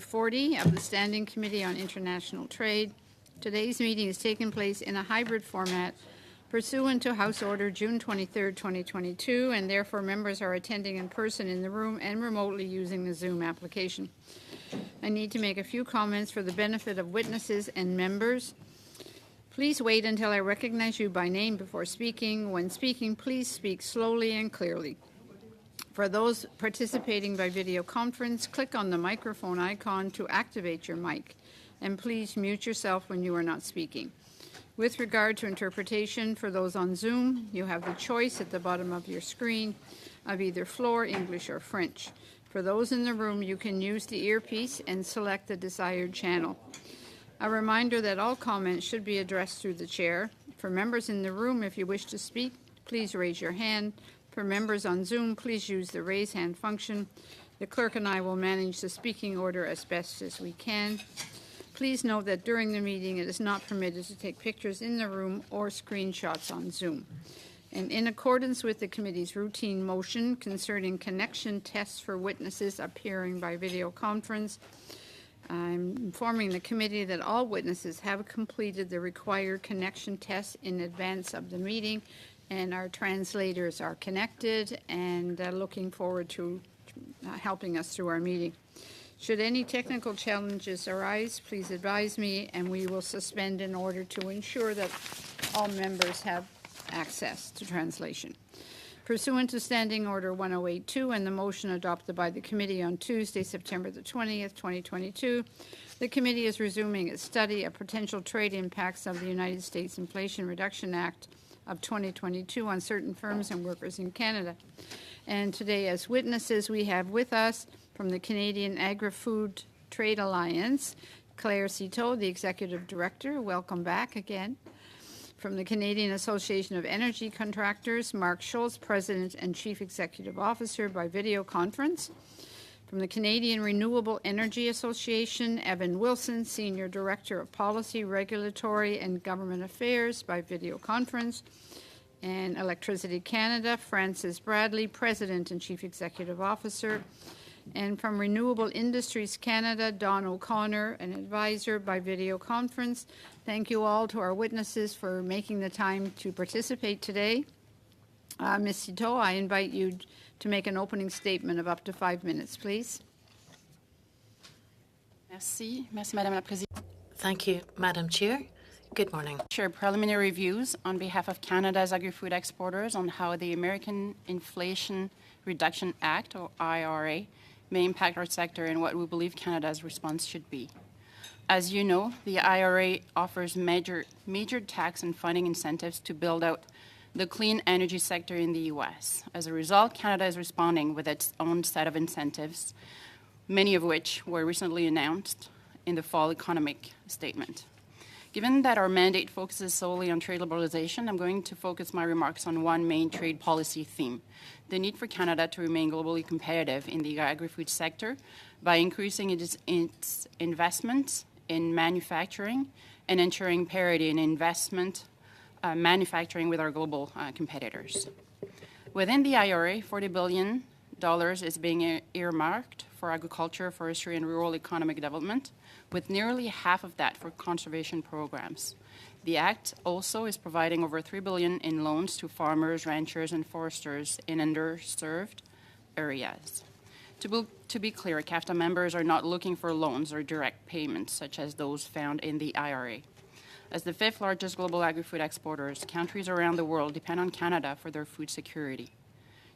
40 of the Standing Committee on International Trade. Today's meeting is taking place in a hybrid format pursuant to House Order June 23, 2022, and therefore members are attending in person in the room and remotely using the Zoom application. I need to make a few comments for the benefit of witnesses and members. Please wait until I recognize you by name before speaking. When speaking, please speak slowly and clearly. For those participating by video conference, click on the microphone icon to activate your mic, and please mute yourself when you are not speaking. With regard to interpretation, for those on Zoom, you have the choice at the bottom of your screen of either floor, English, or French. For those in the room, you can use the earpiece and select the desired channel. A reminder that all comments should be addressed through the chair. For members in the room, if you wish to speak, please raise your hand. For members on Zoom, please use the raise hand function. The clerk and I will manage the speaking order as best as we can. Please note that during the meeting, it is not permitted to take pictures in the room or screenshots on Zoom. And in accordance with the committee's routine motion concerning connection tests for witnesses appearing by video conference, I'm informing the committee that all witnesses have completed the required connection tests in advance of the meeting, and our translators are connected and looking forward to helping us through our meeting. Should any technical challenges arise, please advise me, and we will suspend in order to ensure that all members have access to translation. Pursuant to Standing Order 1082 and the motion adopted by the committee on Tuesday, September the 20th, 2022, the committee is resuming its study of potential trade impacts of the United States Inflation Reduction Act of 2022 on certain firms and workers in Canada. And today, as witnesses, we have with us from the Canadian Agri-Food Trade Alliance, Claire CIIT, the Executive Director. Welcome back again. From the Canadian Association of Energy Contractors, Mark Schultz, President and Chief Executive Officer by video conference. From the Canadian Renewable Energy Association, Evan Wilson, Senior Director of Policy, Regulatory and Government Affairs by video conference. And Electricity Canada, Francis Bradley, President and Chief Executive Officer. And from Renewable Industries Canada, Don O'Connor, an advisor by video conference. Thank you all to our witnesses for making the time to participate today. Ms. CIIT, I invite you to make an opening statement of up to 5 minutes, please. Merci. Merci, Madame la Présidente. Thank you, Madam Chair. Good morning. Share preliminary views on behalf of Canada's agri-food exporters on how the American Inflation Reduction Act, or IRA, may impact our sector and what we believe Canada's response should be. As you know, the IRA offers major tax and funding incentives to build out the clean energy sector in the U.S. As a result, Canada is responding with its own set of incentives, many of which were recently announced in the fall economic statement. Given that our mandate focuses solely on trade liberalization, I'm going to focus my remarks on one main trade policy theme: the need for Canada to remain globally competitive in the agri-food sector by increasing its investments in manufacturing and ensuring parity in investment manufacturing with our global competitors. Within the IRA, $40 billion is being earmarked for agriculture, forestry, and rural economic development, with nearly half of that for conservation programs. The Act also is providing over $3 billion in loans to farmers, ranchers, and foresters in underserved areas. To be clear, CAFTA members are not looking for loans or direct payments, such as those found in the IRA. As the fifth largest global agri-food exporters, countries around the world depend on Canada for their food security.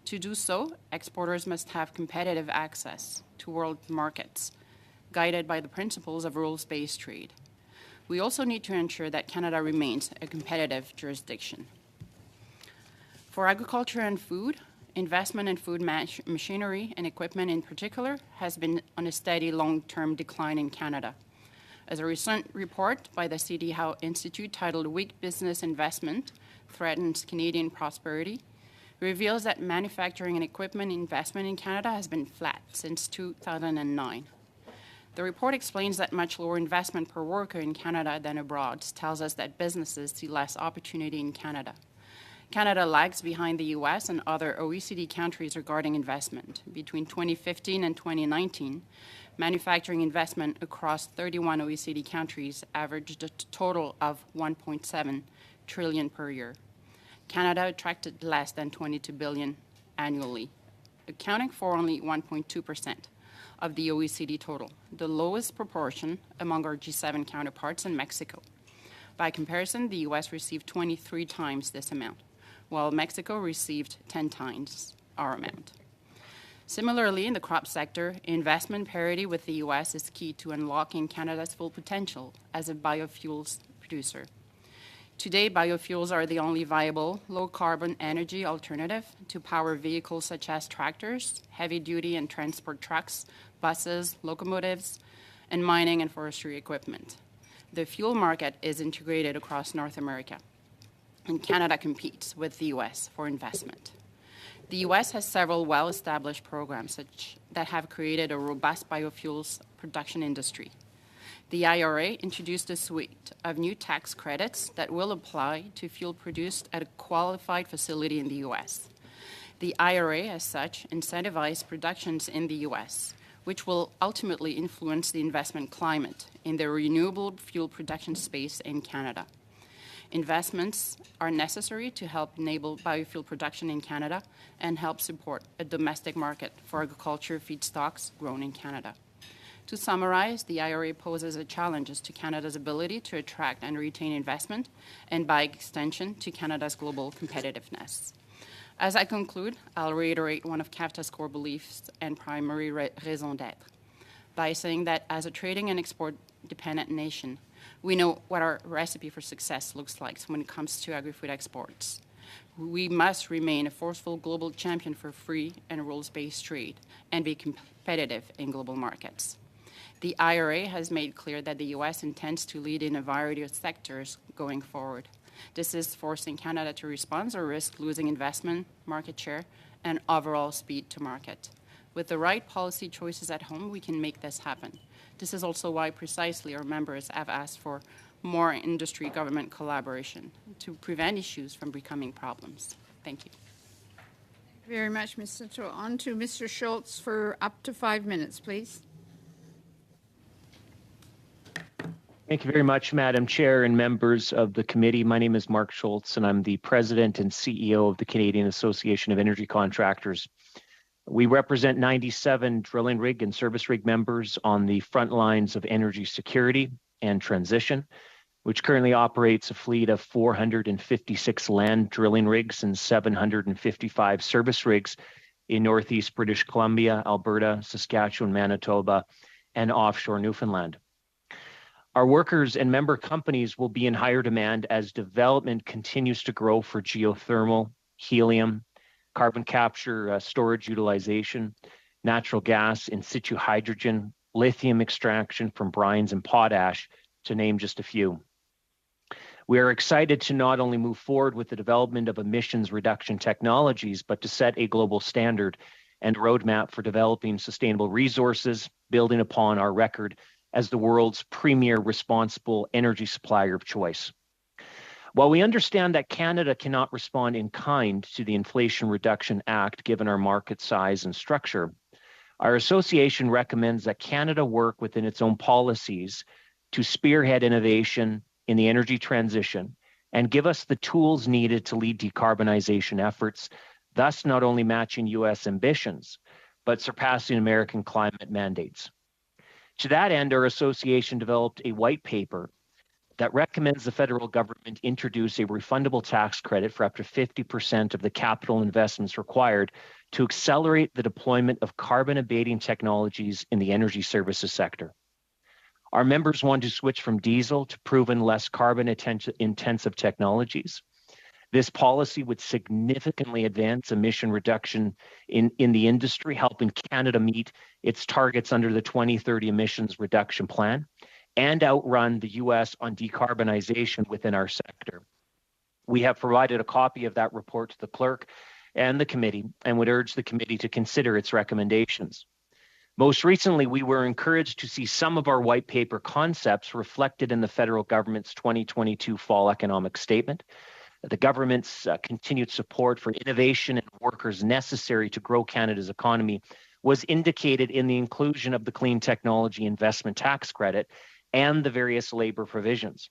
To do so, exporters must have competitive access to world markets, guided by the principles of rules-based trade. We also need to ensure that Canada remains a competitive jurisdiction. For agriculture and food, investment in food machinery and equipment in particular has been on a steady long-term decline in Canada. As a recent report by the C.D. Howe Institute titled "Weak Business Investment Threatens Canadian Prosperity" reveals that manufacturing and equipment investment in Canada has been flat since 2009. The report explains that much lower investment per worker in Canada than abroad tells us that businesses see less opportunity in Canada. Canada lags behind the U.S. and other OECD countries regarding investment. Between 2015 and 2019, Manufacturing investment across 31 OECD countries averaged a total of 1.7 trillion per year. Canada attracted less than 22 billion annually, accounting for only 1.2% of the OECD total, the lowest proportion among our G7 counterparts in Mexico. By comparison, the US received 23 times this amount, while Mexico received 10 times our amount. Similarly, in the crop sector, investment parity with the US is key to unlocking Canada's full potential as a biofuels producer. Today, biofuels are the only viable low-carbon energy alternative to power vehicles such as tractors, heavy-duty and transport trucks, buses, locomotives, and mining and forestry equipment. The fuel market is integrated across North America, and Canada competes with the US for investment. The US has several well-established programs that have created a robust biofuels production industry. The IRA introduced a suite of new tax credits that will apply to fuel produced at a qualified facility in the US. The IRA, as such, incentivized productions in the US, which will ultimately influence the investment climate in the renewable fuel production space in Canada. Investments are necessary to help enable biofuel production in Canada and help support a domestic market for agriculture feedstocks grown in Canada. To summarize, the IRA poses a challenge to Canada's ability to attract and retain investment, and by extension, to Canada's global competitiveness. As I conclude, I'll reiterate one of CAFTA's core beliefs and primary raison d'être by saying that as a trading and export-dependent nation, we know what our recipe for success looks like when it comes to agri-food exports. We must remain a forceful global champion for free and rules-based trade and be competitive in global markets. The IRA has made clear that the U.S. intends to lead in a variety of sectors going forward. This is forcing Canada to respond or risk losing investment, market share, and overall speed to market. With the right policy choices at home, we can make this happen. This is also why precisely our members have asked for more industry-government collaboration to prevent issues from becoming problems. Thank you. Thank you very much, Ms. Citro. On to Mr. Schultz for up to 5 minutes, please. Thank you very much, Madam Chair and members of the committee. My name is Mark Schultz, and I'm the President and CEO of the Canadian Association of Energy Contractors. We represent 97 drilling rig and service rig members on the front lines of energy security and transition, which currently operates a fleet of 456 land drilling rigs and 755 service rigs in Northeast British Columbia, Alberta, Saskatchewan, Manitoba, and offshore Newfoundland. Our workers and member companies will be in higher demand as development continues to grow for geothermal, helium, carbon capture, storage utilization, natural gas, in situ hydrogen, lithium extraction from brines and potash, to name just a few. We are excited to not only move forward with the development of emissions reduction technologies, but to set a global standard and roadmap for developing sustainable resources, building upon our record as the world's premier responsible energy supplier of choice. While we understand that Canada cannot respond in kind to the Inflation Reduction Act, given our market size and structure, our association recommends that Canada work within its own policies to spearhead innovation in the energy transition and give us the tools needed to lead decarbonization efforts, thus not only matching U.S. ambitions, but surpassing American climate mandates. To that end, our association developed a white paper that recommends the federal government introduce a refundable tax credit for up to 50% of the capital investments required to accelerate the deployment of carbon-abating technologies in the energy services sector. Our members want to switch from diesel to proven less carbon-intensive technologies. This policy would significantly advance emission reduction in the industry, helping Canada meet its targets under the 2030 emissions reduction plan and outrun the U.S. on decarbonization within our sector. We have provided a copy of that report to the clerk and the committee and would urge the committee to consider its recommendations. Most recently, we were encouraged to see some of our white paper concepts reflected in the federal government's 2022 fall economic statement. The government's continued support for innovation and workers necessary to grow Canada's economy was indicated in the inclusion of the Clean Technology Investment Tax Credit and the various labor provisions.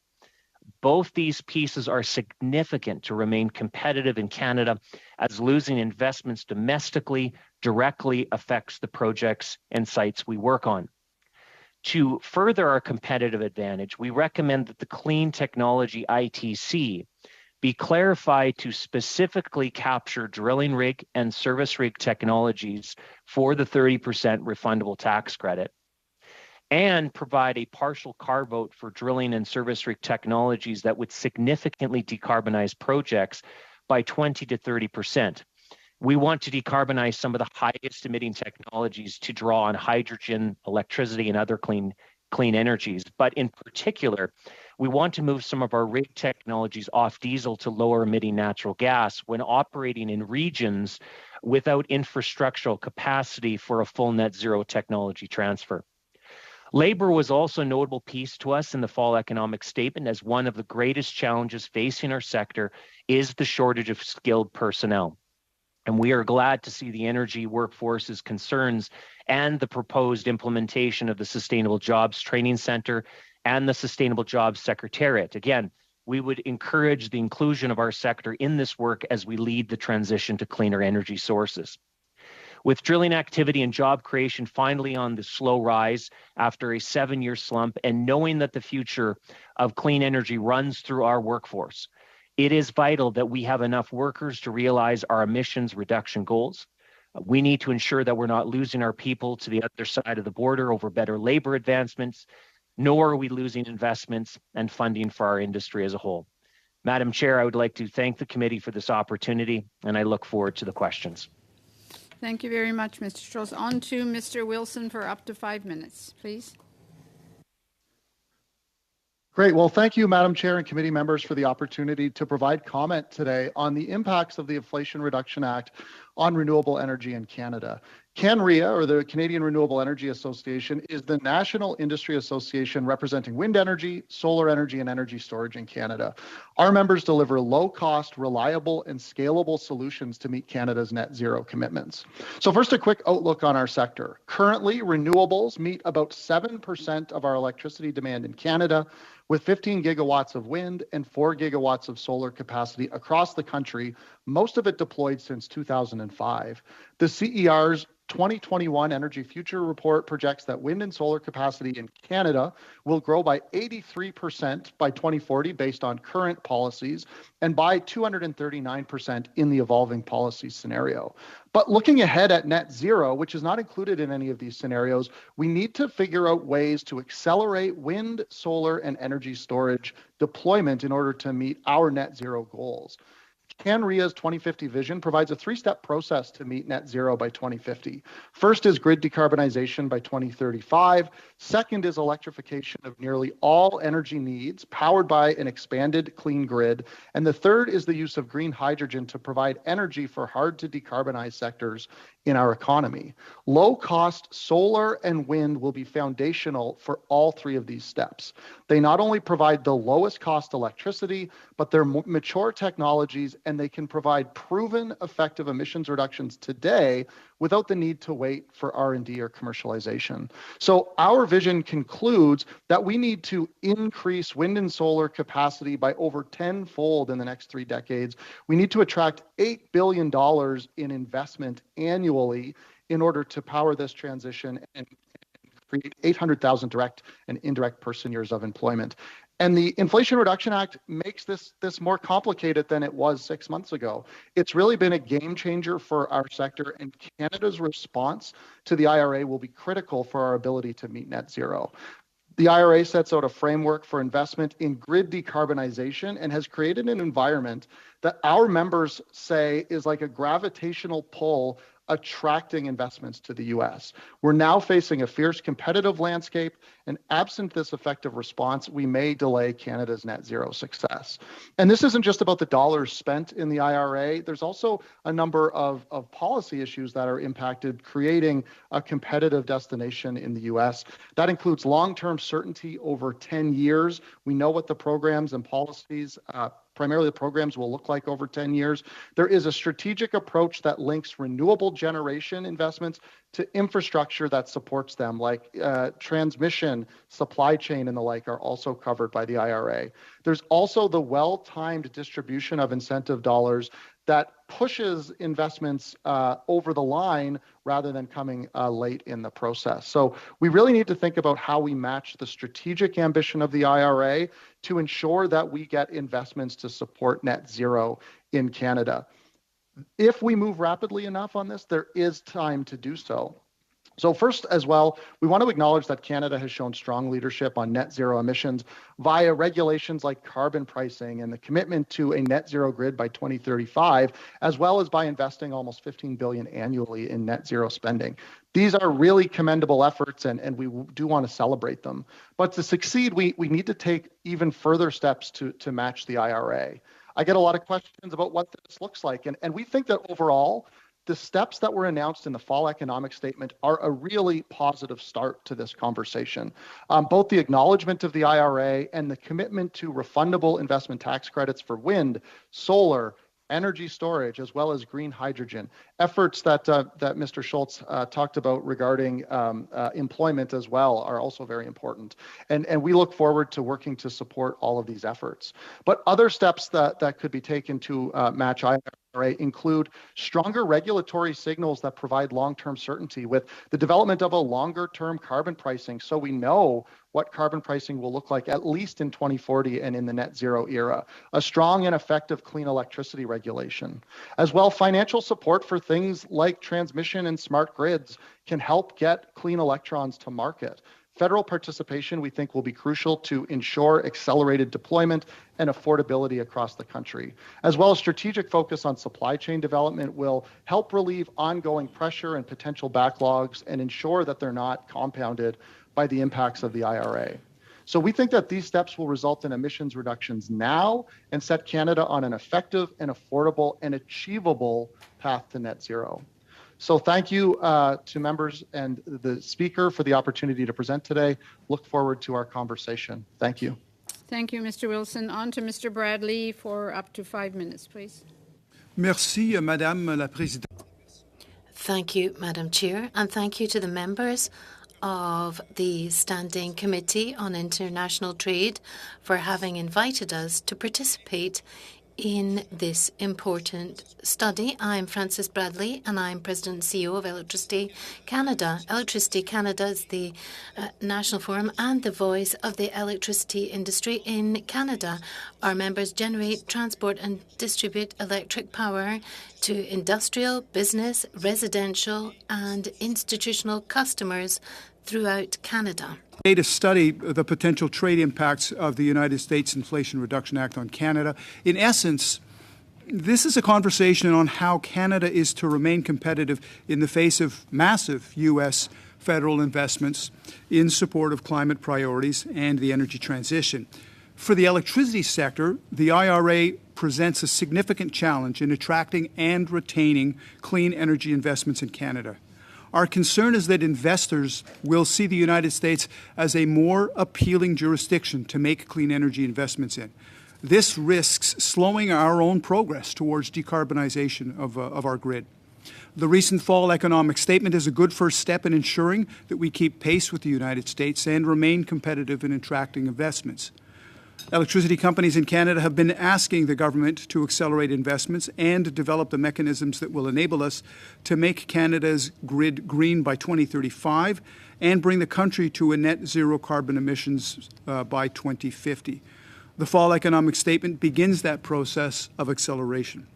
Both these pieces are significant to remain competitive in Canada, as losing investments domestically directly affects the projects and sites we work on. To further our competitive advantage, we recommend that the Clean Technology ITC be clarified to specifically capture drilling rig and service rig technologies for the 30% refundable tax credit, and provide a partial carve-out for drilling and service rig technologies that would significantly decarbonize projects by 20 to 30%. We want to decarbonize some of the highest emitting technologies to draw on hydrogen, electricity, and other clean energies. But in particular, we want to move some of our rig technologies off diesel to lower emitting natural gas when operating in regions without infrastructural capacity for a full net zero technology transfer. Labor was also a notable piece to us in the fall economic statement, as one of the greatest challenges facing our sector is the shortage of skilled personnel. And we are glad to see the energy workforce's concerns and the proposed implementation of the Sustainable Jobs Training Center and the Sustainable Jobs Secretariat. Again, we would encourage the inclusion of our sector in this work as we lead the transition to cleaner energy sources. With drilling activity and job creation finally on the slow rise after a 7-year slump, and knowing that the future of clean energy runs through our workforce, it is vital that we have enough workers to realize our emissions reduction goals. We need to ensure that we're not losing our people to the other side of the border over better labor advancements, nor are we losing investments and funding for our industry as a whole. Madam Chair, I would like to thank the committee for this opportunity, and I look forward to the questions. Thank you very much, Mr. Schultz. On to Mr. Wilson for up to 5 minutes, please. Great. Well, thank you, Madam Chair and committee members, for the opportunity to provide comment today on the impacts of the Inflation Reduction Act on renewable energy in Canada. CanREA, or the Canadian Renewable Energy Association, is the national industry association representing wind energy, solar energy, and energy storage in Canada. Our members deliver low-cost, reliable, and scalable solutions to meet Canada's net zero commitments. So first, a quick outlook on our sector. Currently, renewables meet about 7% of our electricity demand in Canada, with 15 gigawatts of wind and 4 gigawatts of solar capacity across the country, most of it deployed since 2005. The CER's 2021 Energy Future Report projects that wind and solar capacity in Canada will grow by 83% by 2040 based on current policies, and by 239% in the evolving policy scenario. But looking ahead at net zero, which is not included in any of these scenarios, we need to figure out ways to accelerate wind, solar, and energy storage deployment in order to meet our net zero goals. CanREA's 2050 vision provides a 3-step process to meet net zero by 2050. First is grid decarbonization by 2035. Second is electrification of nearly all energy needs powered by an expanded clean grid. And the third is the use of green hydrogen to provide energy for hard to decarbonize sectors in our economy. Low-cost solar and wind will be foundational for all 3 of these steps. They not only provide the lowest cost electricity, but they're mature technologies, and they can provide proven effective emissions reductions today without the need to wait for R&D or commercialization. So our vision concludes that we need to increase wind and solar capacity by over 10-fold in the next 3 decades. We need to attract $8 billion in investment annually in order to power this transition and create 800,000 direct and indirect person years of employment. And the Inflation Reduction Act makes this more complicated than it was 6 months ago. It's really been a game changer for our sector, and Canada's response to the IRA will be critical for our ability to meet net zero. The IRA sets out a framework for investment in grid decarbonization and has created an environment that our members say is like a gravitational pull attracting investments to the U.S. We're now facing a fierce competitive landscape, and absent this effective response, we may delay Canada's net zero success. And this isn't just about the dollars spent in the IRA. There's also a number of policy issues that are impacted, creating a competitive destination in the U.S. That includes long-term certainty over 10 years. We know what the programs and policies primarily the programs will look like over 10 years. There is a strategic approach that links renewable generation investments to infrastructure that supports them, like transmission, supply chain, and the like are also covered by the IRA. There's also the well-timed distribution of incentive dollars that pushes investments over the line rather than coming late in the process. So we really need to think about how we match the strategic ambition of the IRA to ensure that we get investments to support net zero in Canada. If we move rapidly enough on this, there is time to do so. So first, as well, we want to acknowledge that Canada has shown strong leadership on net zero emissions via regulations like carbon pricing and the commitment to a net zero grid by 2035, as well as by investing almost $15 billion annually in net zero spending. These are really commendable efforts, and we do want to celebrate them. But to succeed, we need to take even further steps to match the IRA. I get a lot of questions about what this looks like, and we think that overall, the steps that were announced in the fall economic statement are a really positive start to this conversation. Both the acknowledgement of the IRA and the commitment to refundable investment tax credits for wind, solar, energy storage, as well as green hydrogen, efforts that Mr. Schultz talked about regarding employment as well are also very important. And we look forward to working to support all of these efforts. But other steps that could be taken to match IRA include stronger regulatory signals that provide long-term certainty with the development of a longer-term carbon pricing so we know what carbon pricing will look like at least in 2040 and in the net zero era, a strong and effective clean electricity regulation. As well, financial support for things like transmission and smart grids can help get clean electrons to market. Federal participation, we think, will be crucial to ensure accelerated deployment and affordability across the country. As well as strategic focus on supply chain development will help relieve ongoing pressure and potential backlogs and ensure that they're not compounded by the impacts of the IRA. So we think that these steps will result in emissions reductions now and set Canada on an effective and affordable and achievable path to net zero. So thank you to members and the speaker for the opportunity to present today. Look forward to our conversation. Thank you. Thank you, Mr. Wilson. On to Mr. Bradley for up to 5 minutes, please. Merci, Madame la Présidente. Thank you, Madam Chair, and thank you to the members of the Standing Committee on International Trade for having invited us to participate in this important study. I'm Frances Bradley, and I'm President and CEO of Electricity Canada. Electricity Canada is the national forum and the voice of the electricity industry in Canada. Our members generate, transport and distribute electric power to industrial, business, residential and institutional customers throughout Canada. To study the potential trade impacts of the United States Inflation Reduction Act on Canada. In essence, this is a conversation on how Canada is to remain competitive in the face of massive U.S. federal investments in support of climate priorities and the energy transition. For the electricity sector, the IRA presents a significant challenge in attracting and retaining clean energy investments in Canada. Our concern is that investors will see the United States as a more appealing jurisdiction to make clean energy investments in. This risks slowing our own progress towards decarbonization of our grid. The recent fall economic statement is a good first step in ensuring that we keep pace with the United States and remain competitive in attracting investments. Electricity companies in Canada have been asking the government to accelerate investments and develop the mechanisms that will enable us to make Canada's grid green by 2035 and bring the country to a net zero carbon emissions by 2050. The fall economic statement begins that process of acceleration.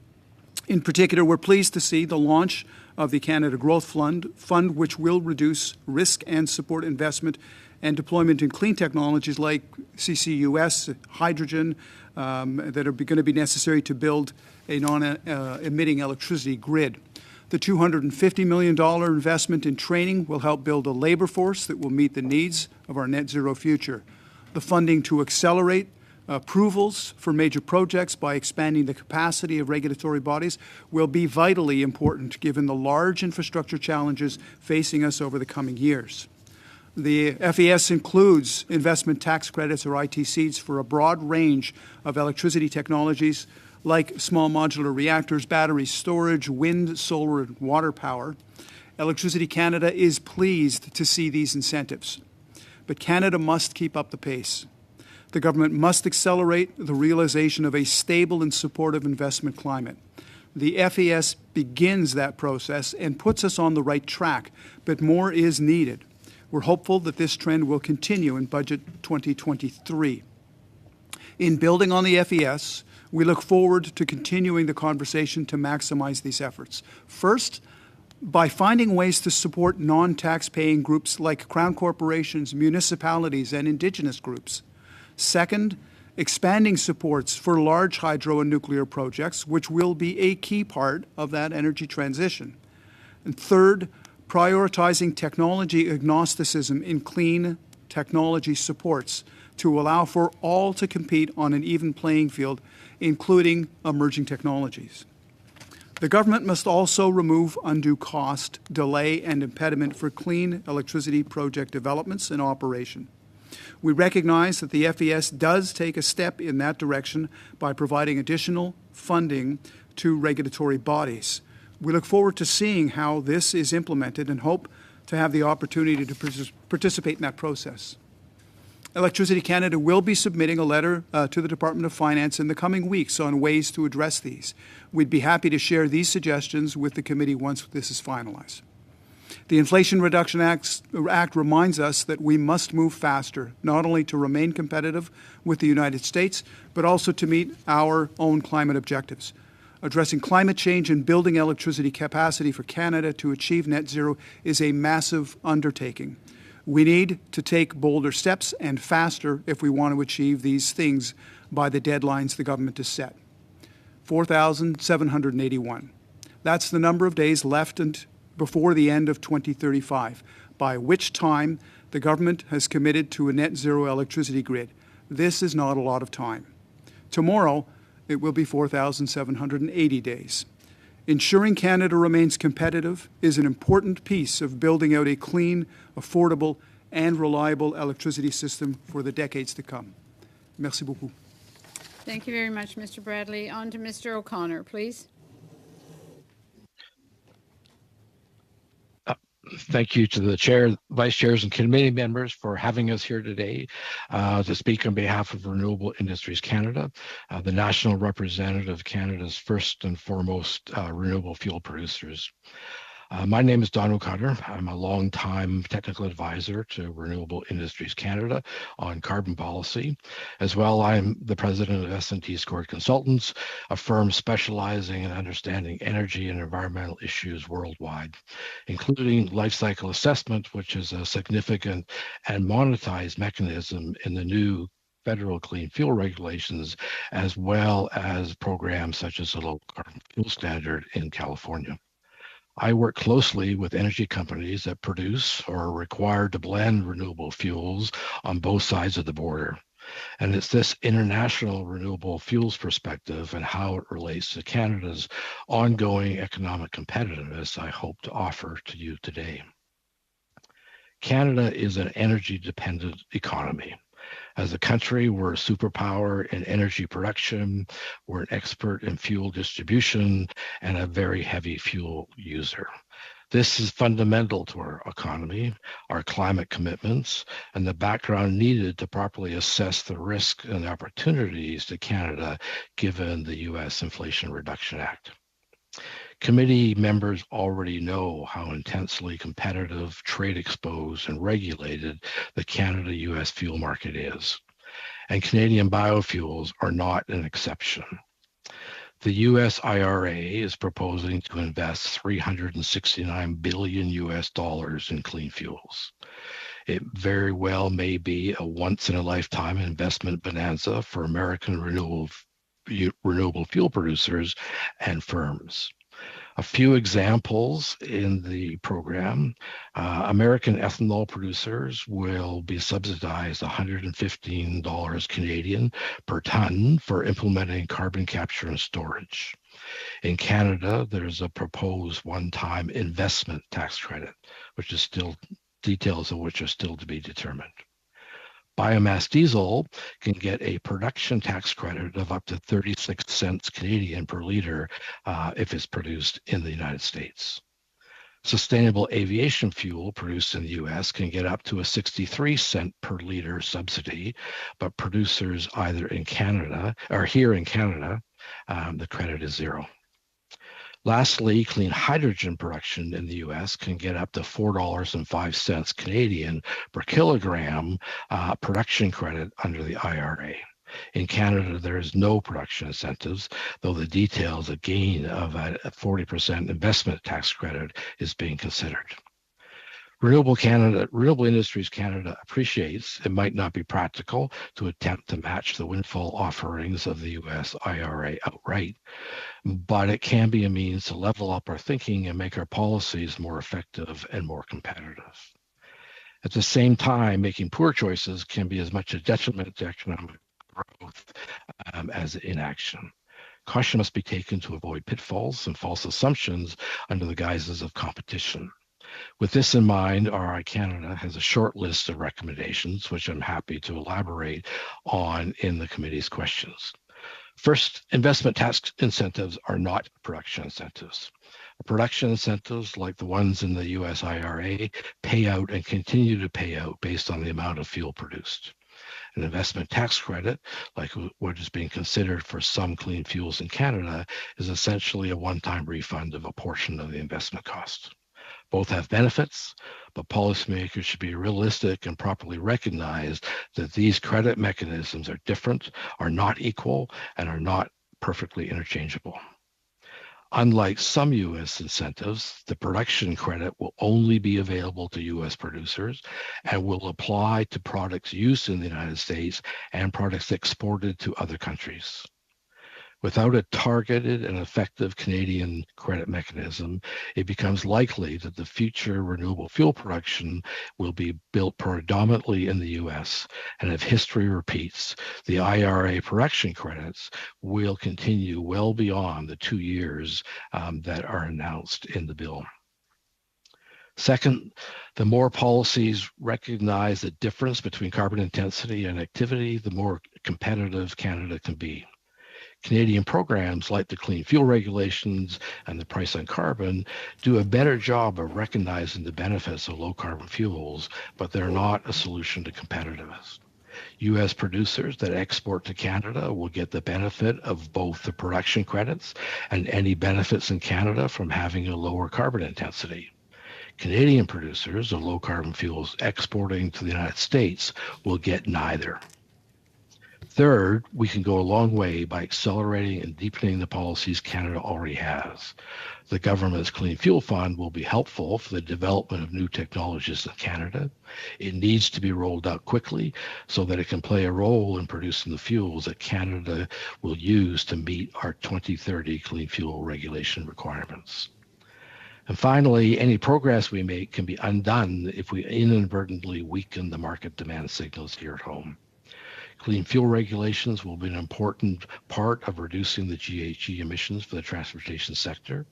In particular, we're pleased to see the launch of the Canada Growth Fund, which will reduce risk and support investment and deployment in clean technologies like CCUS, hydrogen, that are going to be necessary to build a non-emitting electricity grid. The $250 million investment in training will help build a labor force that will meet the needs of our net zero future. The funding to accelerate approvals for major projects by expanding the capacity of regulatory bodies will be vitally important given the large infrastructure challenges facing us over the coming years. The FES includes investment tax credits, or ITCs, for a broad range of electricity technologies like small modular reactors, battery storage, wind, solar, and water power. Electricity Canada is pleased to see these incentives, but Canada must keep up the pace. The government must accelerate the realization of a stable and supportive investment climate. The FES begins that process and puts us on the right track, but more is needed. We're hopeful that this trend will continue in Budget 2023. In building on the FES, we look forward to continuing the conversation to maximize these efforts. First, by finding ways to support non-tax-paying groups like Crown corporations, municipalities, and Indigenous groups. Second, expanding supports for large hydro and nuclear projects, which will be a key part of that energy transition. And third, prioritizing technology agnosticism in clean technology supports to allow for all to compete on an even playing field, including emerging technologies. The government must also remove undue cost, delay, and impediment for clean electricity project developments and operation. We recognize that the FES does take a step in that direction by providing additional funding to regulatory bodies. We look forward to seeing how this is implemented and hope to have the opportunity to participate in that process. Electricity Canada will be submitting a letter to the Department of Finance in the coming weeks on ways to address these. We'd be happy to share these suggestions with the committee once this is finalized. The Inflation Reduction Act reminds us that we must move faster, not only to remain competitive with the United States, but also to meet our own climate objectives. Addressing climate change and building electricity capacity for Canada to achieve net zero is a massive undertaking. We need to take bolder steps and faster if we want to achieve these things by the deadlines the government has set. 4,781. That's the number of days left before the end of 2035, by which time the government has committed to a net zero electricity grid. This is not a lot of time. Tomorrow, it will be 4,780 days. Ensuring Canada remains competitive is an important piece of building out a clean, affordable, and reliable electricity system for the decades to come. Merci beaucoup. Thank you very much, Mr. Bradley. On to Mr. O'Connor, please. Thank you to the chair, vice chairs, and committee members for having us here today to speak on behalf of Renewable Industries Canada, the national representative of Canada's first and foremost renewable fuel producers. My name is Don O'Connor. I'm a long-time technical advisor to Renewable Industries Canada on carbon policy. As well, I'm the president of S&T Scored Consultants, a firm specializing in understanding energy and environmental issues worldwide, including life cycle assessment, which is a significant and monetized mechanism in the new federal clean fuel regulations, as well as programs such as the low carbon fuel standard in California. I work closely with energy companies that produce or are required to blend renewable fuels on both sides of the border. And it's this international renewable fuels perspective and how it relates to Canada's ongoing economic competitiveness I hope to offer to you today. Canada is an energy-dependent economy. As a country, we're a superpower in energy production, we're an expert in fuel distribution, and a very heavy fuel user. This is fundamental to our economy, our climate commitments, and the background needed to properly assess the risks and opportunities to Canada given the U.S. Inflation Reduction Act. Committee members already know how intensely competitive, trade exposed, and regulated the Canada-US fuel market is. And Canadian biofuels are not an exception. The US IRA is proposing to invest $369 billion in clean fuels. It very well may be a once-in-a-lifetime investment bonanza for American renewable fuel producers and firms. A few examples in the program. American ethanol producers will be subsidized $115 Canadian per ton for implementing carbon capture and storage. In Canada, there's a proposed one-time investment tax credit, which is still details of which are still to be determined. Biomass diesel can get a production tax credit of up to 36 cents Canadian per liter if it's produced in the United States. Sustainable aviation fuel produced in the U.S. can get up to a 63-cent per liter subsidy, but producers either in Canada or here in Canada, the credit is zero. Lastly, clean hydrogen production in the U.S. can get up to $4.05 Canadian per kilogram production credit under the IRA. In Canada, there is no production incentives, though the details of gain of a 40% investment tax credit is being considered. Renewable Industries Canada appreciates it might not be practical to attempt to match the windfall offerings of the U.S. IRA outright, but it can be a means to level up our thinking and make our policies more effective and more competitive. At the same time, making poor choices can be as much a detriment to economic growth as inaction. Caution must be taken to avoid pitfalls and false assumptions under the guises of competition. With this in mind, RI Canada has a short list of recommendations, which I'm happy to elaborate on in the committee's questions. First, investment tax incentives are not production incentives. Production incentives, like the ones in the US IRA, pay out and continue to pay out based on the amount of fuel produced. An investment tax credit, like what is being considered for some clean fuels in Canada, is essentially a one-time refund of a portion of the investment cost. Both have benefits, but policymakers should be realistic and properly recognize that these credit mechanisms are different, are not equal, and are not perfectly interchangeable. Unlike some U.S. incentives, the production credit will only be available to U.S. producers and will apply to products used in the United States and products exported to other countries. Without a targeted and effective Canadian credit mechanism, it becomes likely that the future renewable fuel production will be built predominantly in the U.S. And if history repeats, the IRA production credits will continue well beyond the 2 years that are announced in the bill. Second, the more policies recognize the difference between carbon intensity and activity, the more competitive Canada can be. Canadian programs like the Clean Fuel Regulations and the Price on Carbon do a better job of recognizing the benefits of low carbon fuels, but they're not a solution to competitiveness. U.S. producers that export to Canada will get the benefit of both the production credits and any benefits in Canada from having a lower carbon intensity. Canadian producers of low carbon fuels exporting to the United States will get neither. Third, we can go a long way by accelerating and deepening the policies Canada already has. The government's Clean Fuel Fund will be helpful for the development of new technologies in Canada. It needs to be rolled out quickly so that it can play a role in producing the fuels that Canada will use to meet our 2030 clean fuel regulation requirements. And finally, any progress we make can be undone if we inadvertently weaken the market demand signals here at home. Clean fuel regulations will be an important part of reducing the GHG emissions for the transportation sector.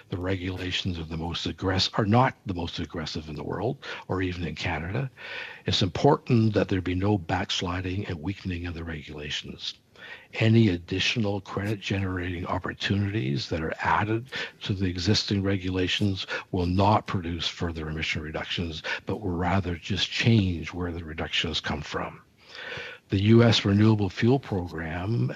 The regulations are not the most aggressive in the world or even in Canada. It's important that there be no backsliding and weakening of the regulations. Any additional credit generating opportunities that are added to the existing regulations will not produce further emission reductions, but will rather just change where the reductions come from. The U.S. Renewable Fuel Program,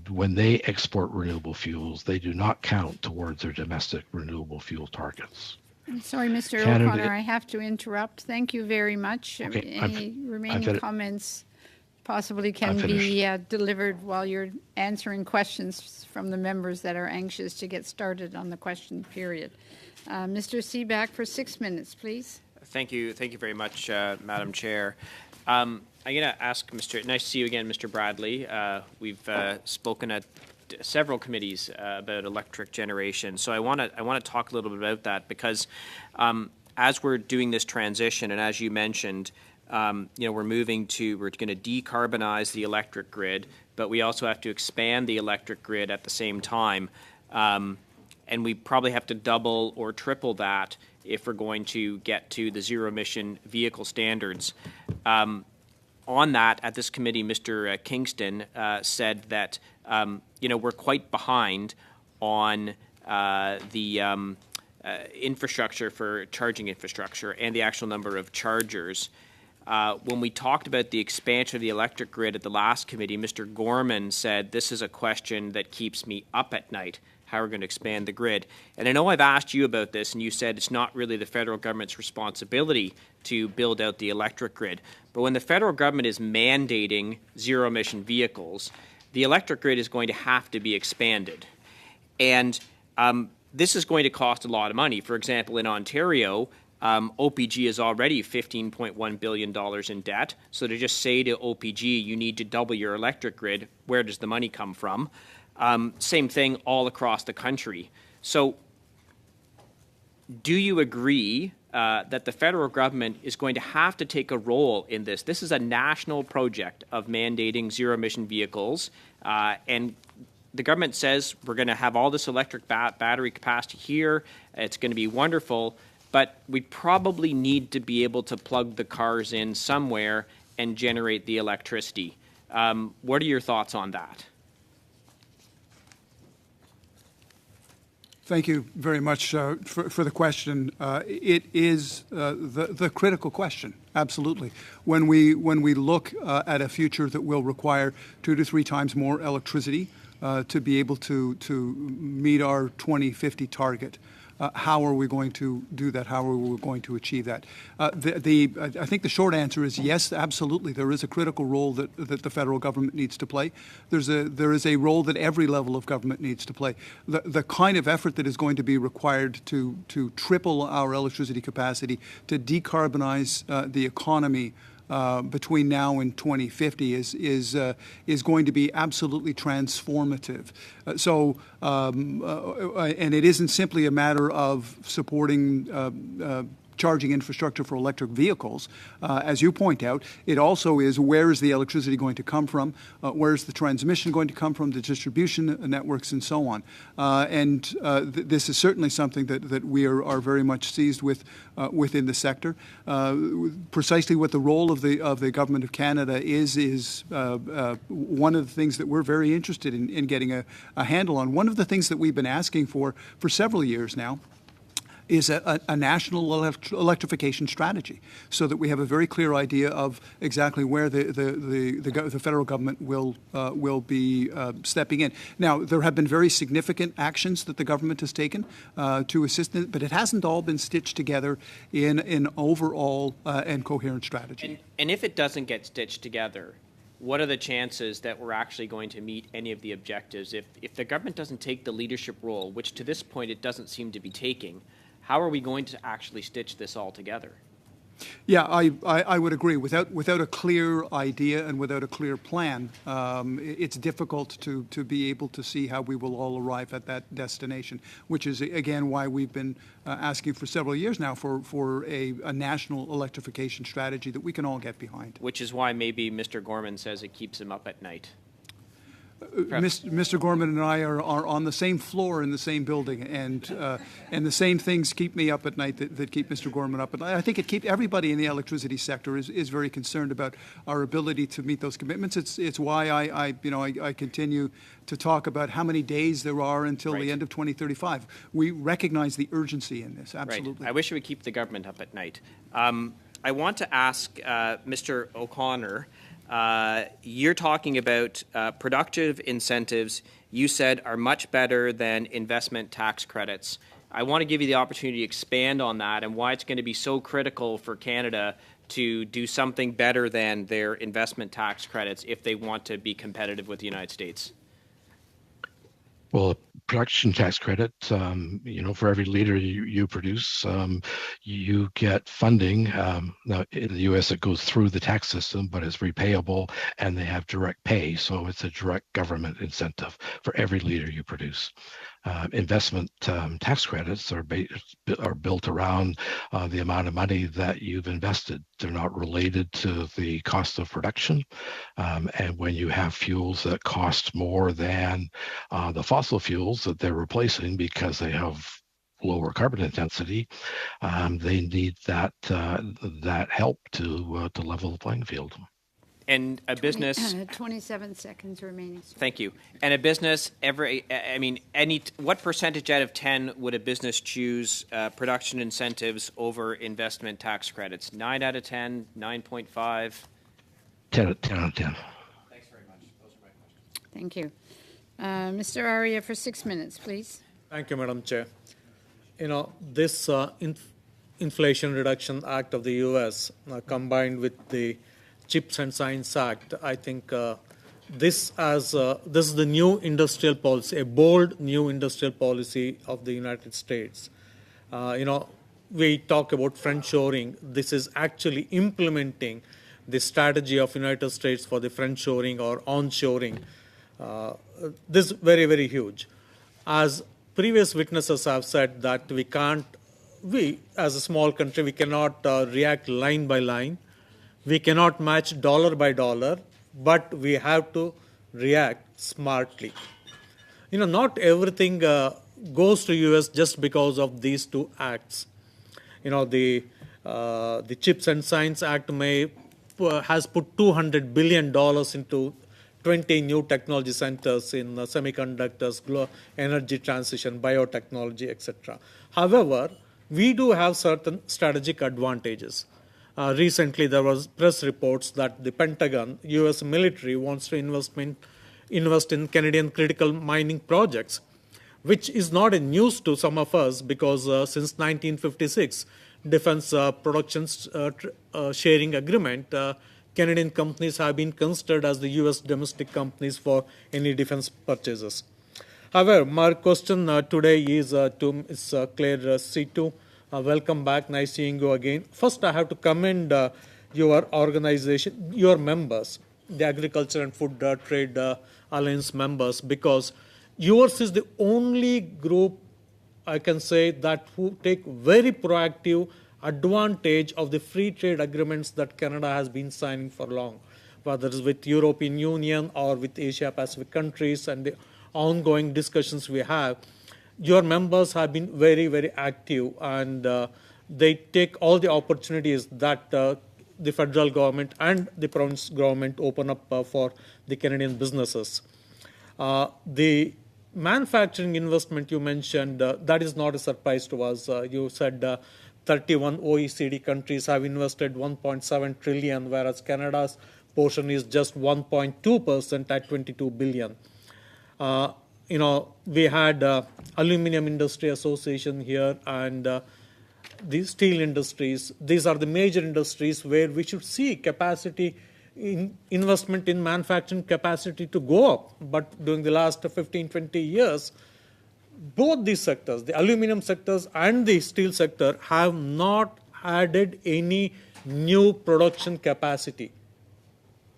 when they export renewable fuels, they do not count towards their domestic renewable fuel targets. I'm sorry, Mr. O'Connor, I have to interrupt. Thank you very much. Okay, Any remaining comments possibly can be delivered while you're answering questions from the members that are anxious to get started on the question period. Mr. Seaback, for 6 minutes, please. Thank you very much, Madam Chair. I'm going to ask nice to see you again, Mr. Bradley. We've spoken at several committees about electric generation. So I want to talk a little bit about that because as we're doing this transition, and as you mentioned, we're going to decarbonize the electric grid, but we also have to expand the electric grid at the same time. And we probably have to double or triple that if we're going to get to the zero emission vehicle standards. On that, at this committee, Mr. Kingston said that we're quite behind on the infrastructure for charging infrastructure and the actual number of chargers. When we talked about the expansion of the electric grid at the last committee, Mr. Gorman said, this is a question that keeps me up at night, how we're going to expand the grid. And I know I've asked you about this, and you said it's not really the federal government's responsibility to build out the electric grid. But when the federal government is mandating zero-emission vehicles, the electric grid is going to have to be expanded. And this is going to cost a lot of money. For example, in Ontario, OPG is already $15.1 billion in debt. So to just say to OPG, you need to double your electric grid, where does the money come from? Same thing all across the country. So do you agree that the federal government is going to have to take a role in this? This is a national project of mandating zero-emission vehicles, and the government says we're going to have all this electric battery capacity here. It's going to be wonderful, but we probably need to be able to plug the cars in somewhere and generate the electricity. What are your thoughts on that? Thank you very much for the question. It is the critical question, absolutely. When we look at a future that will require 2 to 3 times more electricity to be able to meet our 2050 target, how are we going to do that? How are we going to achieve that? I think the short answer is yes, absolutely. There is a critical role that the federal government needs to play. There is a role that every level of government needs to play. The kind of effort that is going to be required to triple our electricity capacity, to decarbonize the economy between now and 2050 is going to be absolutely transformative. And it isn't simply a matter of supporting charging infrastructure for electric vehicles. As you point out, it also is where is the electricity going to come from, where is the transmission going to come from, the distribution networks, and so on. This is certainly something that we are very much seized with within the sector. Precisely what the role of the Government of Canada is one of the things that we're very interested in getting a handle on. One of the things that we've been asking for several years now is a national electrification strategy, so that we have a very clear idea of exactly where the federal government will be stepping in. Now, there have been very significant actions that the government has taken to assist in it, but it hasn't all been stitched together in an overall and coherent strategy. And if it doesn't get stitched together, what are the chances that we're actually going to meet any of the objectives? If the government doesn't take the leadership role, which to this point it doesn't seem to be taking, how are we going to actually stitch this all together? Yeah, I would agree. Without a clear idea and without a clear plan, it's difficult to be able to see how we will all arrive at that destination, which is, again, why we've been asking for several years now for a national electrification strategy that we can all get behind. Which is why maybe Mr. Gorman says it keeps him up at night. Mr. Gorman and I are on the same floor in the same building, and the same things keep me up at night that keep Mr. Gorman up at night. I think everybody in the electricity sector is very concerned about our ability to meet those commitments. It's why I continue to talk about how many days there are until the end of 2035. We recognize the urgency in this, absolutely. Right. I wish we would keep the government up at night. I want to ask Mr. O'Connor, you're talking about productive incentives you said are much better than investment tax credits. I want to give you the opportunity to expand on that and why it's going to be so critical for Canada to do something better than their investment tax credits if they want to be competitive with the United States. Well, production tax credit, for every liter you produce, you get funding. Now, in the U.S., it goes through the tax system, but it's repayable, and they have direct pay. So it's a direct government incentive for every liter you produce. Investment tax credits are built around the amount of money that you've invested. They're not related to the cost of production. And when you have fuels that cost more than the fossil fuels that they're replacing because they have lower carbon intensity, they need that help to level the playing field. And a business. 27 seconds remaining. Thank you. And a business, what percentage out of 10 would a business choose production incentives over investment tax credits? 9 out of 10, 9.5? 10 out of 10. Thanks very much. Those are my questions. Thank you. Mr. Aria, for 6 minutes, please. Thank you, Madam Chair. This Inflation Reduction Act of the U.S. Combined with the CHIPS and Science Act, I think this is the new industrial policy, a bold new industrial policy of the United States. We talk about friendshoring. This is actually implementing the strategy of United States for the friendshoring or onshoring. This is very, very huge. As previous witnesses have said that we as a small country, we cannot react line by line. We cannot match dollar by dollar, but we have to react smartly. Not everything goes to U.S. just because of these two acts. The CHIPS and Science Act has put $200 billion into 20 new technology centers in semiconductors, energy transition, biotechnology, etc. However, we do have certain strategic advantages. Recently, there was press reports that the Pentagon, U.S. military, wants to invest in Canadian critical mining projects, which is not a news to some of us because since 1956, Defense Production Sharing Agreement, Canadian companies have been considered as the U.S. domestic companies for any defense purchases. However, my question today is to Ms. Claire C2. Welcome back. Nice seeing you again. First, I have to commend your organization, your members, the Agriculture and Food Trade Alliance members, because yours is the only group, I can say, that who take very proactive advantage of the free trade agreements that Canada has been signing for long, whether it's with European Union or with Asia Pacific countries and the ongoing discussions we have. Your members have been very, very active, and they take all the opportunities that the federal government and the province government open up for the Canadian businesses. The manufacturing investment you mentioned, that is not a surprise to us. You said 31 OECD countries have invested 1.7 trillion, whereas Canada's portion is just 1.2% at 22 billion. We had Aluminum Industry Association here and the steel industries. These are the major industries where we should see capacity investment in manufacturing capacity to go up. But during the last 15, 20 years, both these sectors, the aluminum sectors and the steel sector, have not added any new production capacity.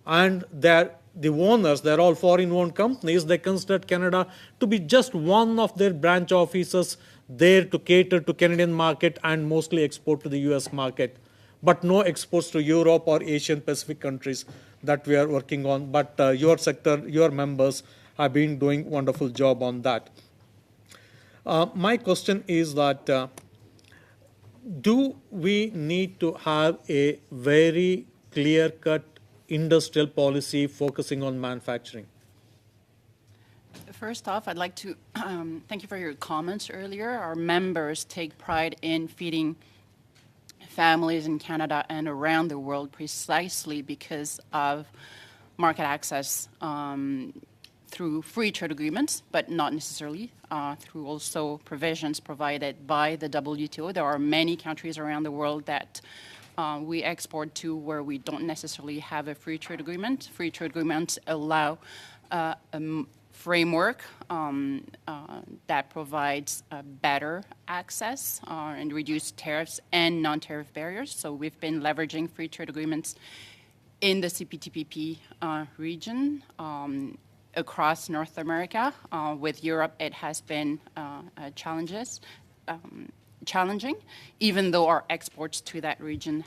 And the owners, they're all foreign-owned companies, they consider Canada to be just one of their branch offices there to cater to Canadian market and mostly export to the US market, but no exports to Europe or Asian Pacific countries that we are working on. But your sector, your members have been doing a wonderful job on that. My question is that do we need to have a very clear-cut industrial policy focusing on manufacturing? First off, I'd like to thank you for your comments earlier. Our members take pride in feeding families in Canada and around the world precisely because of market access through free trade agreements, but not necessarily through also provisions provided by the WTO. There are many countries around the world that we export to where we don't necessarily have a free trade agreement. Free trade agreements allow a framework that provides better access and reduced tariffs and non-tariff barriers. So we've been leveraging free trade agreements in the CPTPP region across North America. With Europe, it has been challenging, even though our exports to that region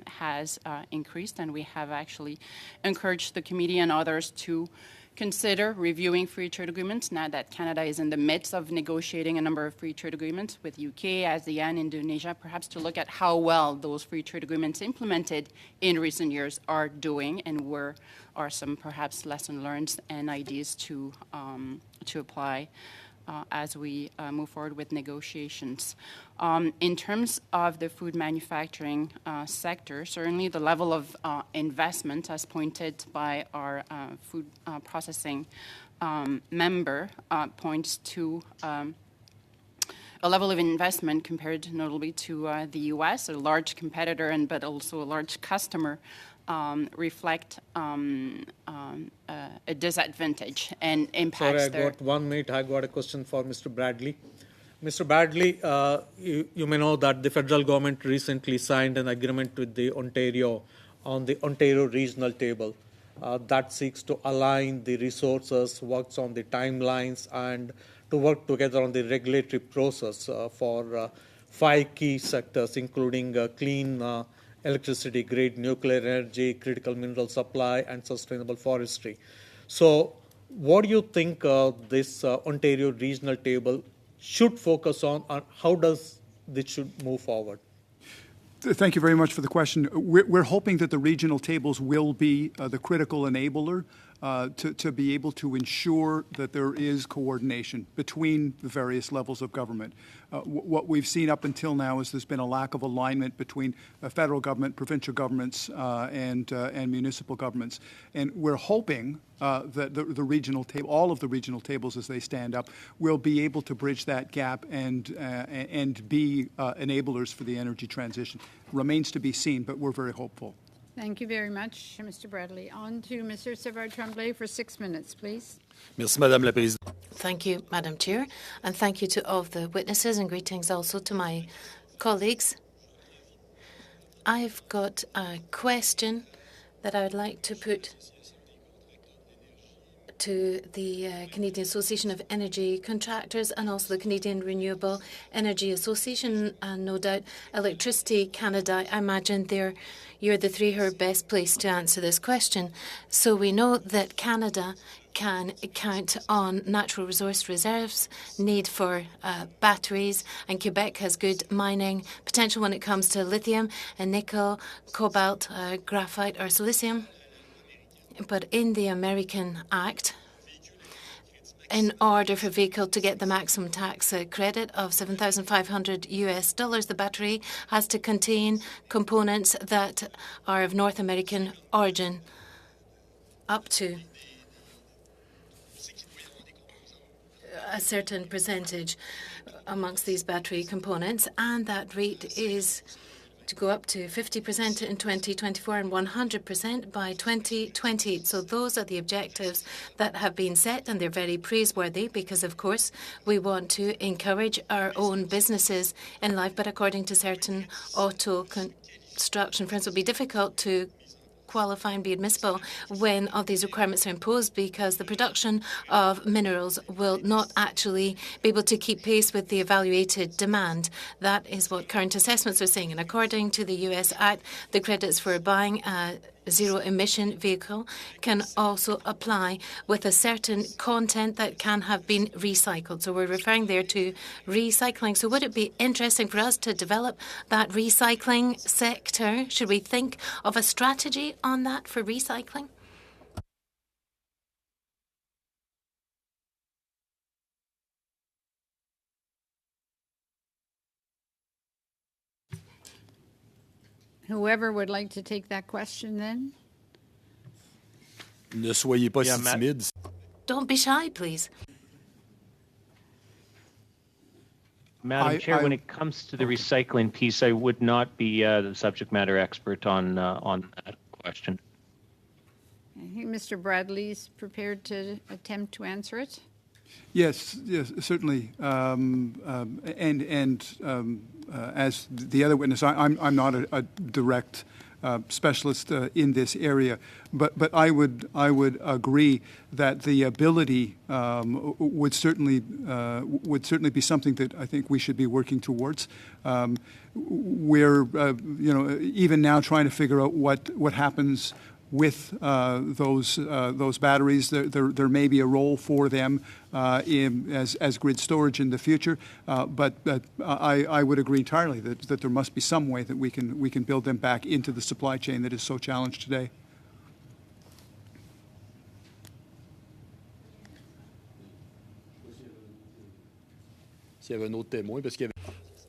has increased, and we have actually encouraged the committee and others to consider reviewing free trade agreements now that Canada is in the midst of negotiating a number of free trade agreements with UK, ASEAN, Indonesia, perhaps to look at how well those free trade agreements implemented in recent years are doing and where are some perhaps lessons learned and ideas to apply as we move forward with negotiations. In terms of the food manufacturing sector, certainly the level of investment, as pointed by our food processing member, points to a level of investment compared notably to the U.S., a large competitor but also a large customer, reflect a disadvantage and impacts Sorry, I got 1 minute. I got a question for Mr. Bradley. Mr. Bradley, you may know that the federal government recently signed an agreement with the Ontario on the Ontario Regional Table that seeks to align the resources, works on the timelines, and to work together on the regulatory process for 5 key sectors, including clean electricity grid, nuclear energy, critical mineral supply, and sustainable forestry. So what do you think this Ontario Regional Table should focus on, and how does this should move forward? Thank you very much for the question. We're hoping that the regional tables will be the critical enabler to be able to ensure that there is coordination between the various levels of government. What we've seen up until now is there's been a lack of alignment between federal government, provincial governments, and municipal governments. And we're hoping that the regional table, all of the regional tables as they stand up, will be able to bridge that gap and be enablers for the energy transition. Remains to be seen, but we're very hopeful. Thank you very much, Mr. Bradley. On to Mr. Savard-Tremblay for 6 minutes, please. Merci, Madame la Présidente. Thank you, Madam Chair, and thank you to all of the witnesses, and greetings also to my colleagues. I've got a question that I would like to put to the Canadian Association of Energy Contractors and also the Canadian Renewable Energy Association, and no doubt Electricity Canada. I imagine you're the three who are best placed to answer this question. So we know that Canada can count on natural resource reserves, need for batteries, and Quebec has good mining potential when it comes to lithium and nickel, cobalt, graphite, or silicium. But in the American Act, in order for a vehicle to get the maximum tax credit of $7,500 the battery has to contain components that are of North American origin, up to a certain percentage amongst these battery components, and that rate is to go up to 50% in 2024 and 100% by 2020. So those are the objectives that have been set, and they're very praiseworthy because, of course, we want to encourage our own businesses in life. But according to certain auto construction firms, it will be difficult to qualify and be admissible when all these requirements are imposed, because the production of minerals will not actually be able to keep pace with the evaluated demand. That is what current assessments are saying. And according to the US Act, the credits for buying a zero-emission vehicle can also apply with a certain content that can have been recycled. So we're referring there to recycling. So would it be interesting for us to develop that recycling sector? Should we think of a strategy on that for recycling? Whoever would like to take that question then? Ne soyez pas si timide. Don't be shy, please. Madam Chair, when it comes to the recycling piece, I would not be the subject matter expert on that question. I think Mr. Bradley's prepared to attempt to answer it. Yes, certainly. As the other witness, I'm not a direct specialist in this area, but I would agree that the ability would certainly be something that I think we should be working towards. We're even now trying to figure out what happens with those batteries. There may be a role for them as grid storage in the future, but I would agree entirely that there must be some way that we can build them back into the supply chain that is so challenged today.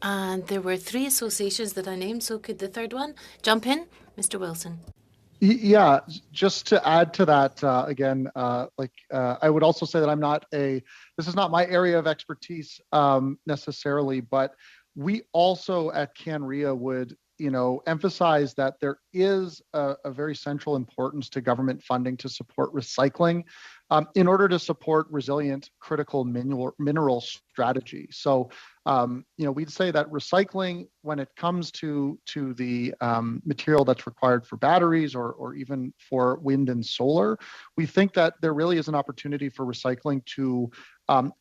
And there were three associations that I named, so could the third one jump in? Mr. Wilson. Yeah, just to add to that, again, I would also say that this is not my area of expertise necessarily, but we also at CanRIA would, emphasize that there is a very central importance to government funding to support recycling in order to support resilient critical mineral strategy. So, we'd say that recycling, when it comes to the material that's required for batteries or even for wind and solar, we think that there really is an opportunity for recycling to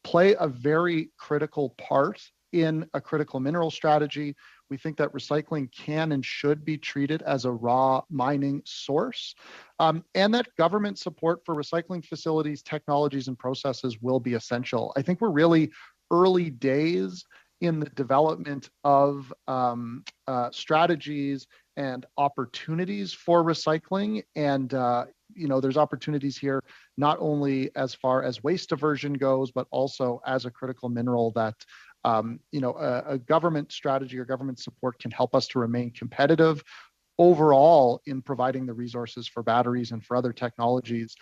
play a very critical part in a critical mineral strategy. We think that recycling can and should be treated as a raw mining source, and that government support for recycling facilities, technologies, and processes will be essential. I think we're really early days in the development of strategies and opportunities for recycling. And, there's opportunities here, not only as far as waste diversion goes, but also as a critical mineral that a government strategy or government support can help us to remain competitive overall in providing the resources for batteries and for other technologies,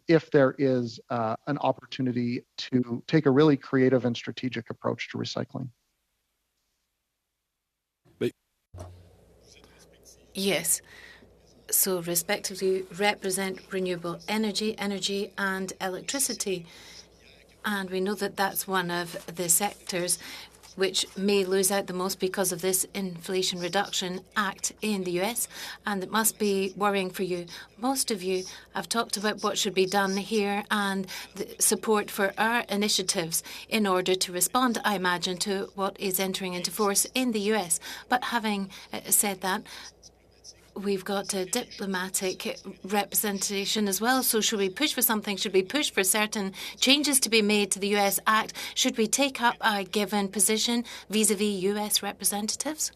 if there is an opportunity to take a really creative and strategic approach to recycling. Yes. So respectively represent renewable energy, and electricity. And we know that that's one of the sectors which may lose out the most because of this Inflation Reduction Act in the US, and it must be worrying for you. Most of you have talked about what should be done here and the support for our initiatives in order to respond, I imagine, to what is entering into force in the US. But having said that, we've got a diplomatic representation as well. So should we push for something? Should we push for certain changes to be made to the US Act? Should we take up a given position vis-a-vis US representatives?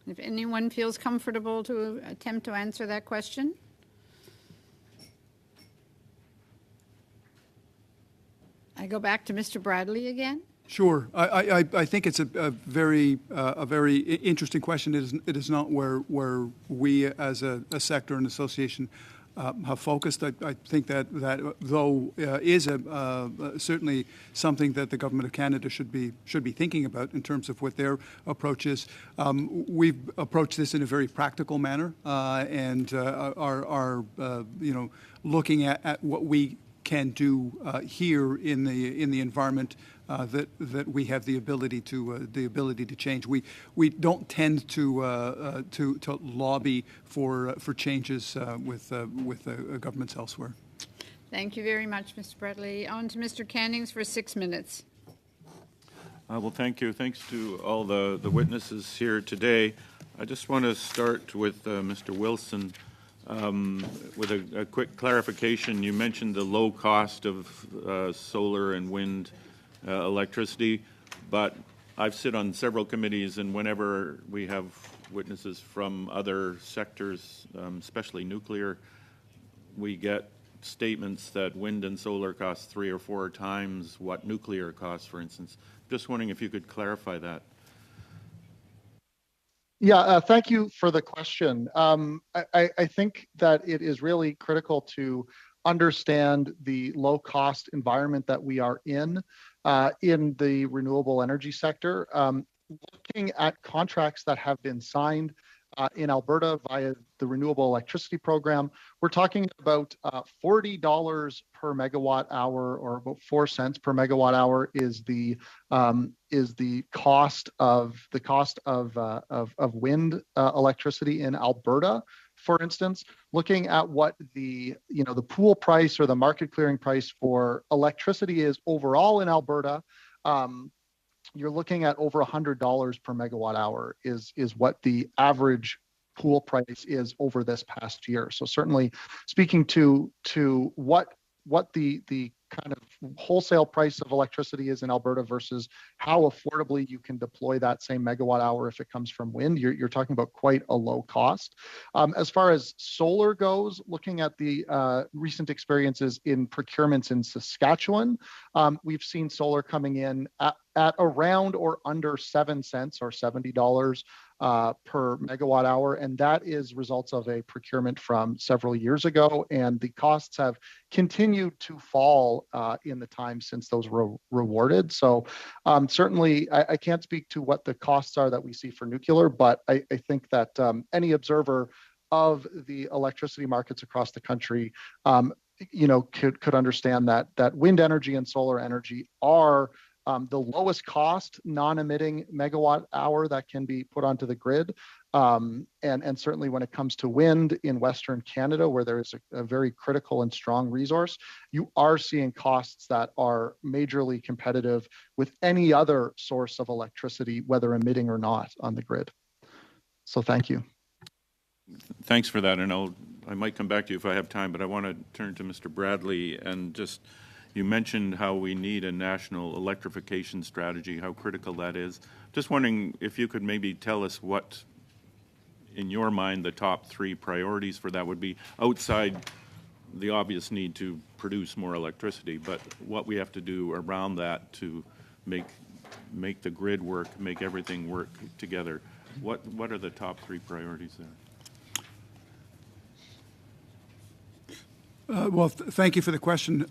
If anyone feels comfortable to attempt to answer that question. I go back to Mr. Bradley again. Sure. I think it's a very interesting question. It is not where we as a sector and association have focused. I think that though is certainly something that the government of Canada should be thinking about in terms of what their approach is. We've approached this in a very practical manner and are looking at what we can do here in the environment that we have the ability to change. We don't tend to lobby for changes with governments elsewhere. Thank you very much, Mr. Bradley. On to Mr. Cannings for 6 minutes. Well, thank you. Thanks to all the witnesses here today. I just want to start with Mr. Wilson. With a quick clarification, you mentioned the low cost of solar and wind electricity, but I've sit on several committees, and whenever we have witnesses from other sectors, especially nuclear, we get statements that wind and solar cost 3 or 4 times what nuclear costs, for instance. Just wondering if you could clarify that. Yeah, thank you for the question. I think that it is really critical to understand the low-cost environment that we are in the renewable energy sector. Looking at contracts that have been signed in Alberta via the Renewable Electricity Program, we're talking about $40 per megawatt hour, or about 4 cents per megawatt hour, is the cost of wind electricity in Alberta. For instance, looking at what the pool price or the market clearing price for electricity is overall in Alberta, you're looking at over $100 per megawatt hour is what the average pool price is over this past year. So certainly speaking to what the kind of wholesale price of electricity is in Alberta versus how affordably you can deploy that same megawatt hour if it comes from wind, you're talking about quite a low cost. As far as solar goes, looking at the recent experiences in procurements in Saskatchewan, we've seen solar coming in at around or under 7 cents or $70 per megawatt hour. And that is results of a procurement from several years ago. And the costs have continued to fall in the time since those were rewarded. So certainly I can't speak to what the costs are that we see for nuclear, but I think that any observer of the electricity markets across the country could understand that wind energy and solar energy are the lowest cost non-emitting megawatt hour that can be put onto the grid. And certainly when it comes to wind in Western Canada, where there is a very critical and strong resource, you are seeing costs that are majorly competitive with any other source of electricity, whether emitting or not, on the grid. So thank you. Thanks for that, and I might come back to you if I have time, but I want to turn to Mr. Bradley and just, you mentioned how we need a national electrification strategy, how critical that is. Just wondering if you could maybe tell us what, in your mind, the top 3 priorities for that would be, outside the obvious need to produce more electricity, but what we have to do around that to make the grid work, make everything work together. What are the top 3 priorities there? Thank you for the question.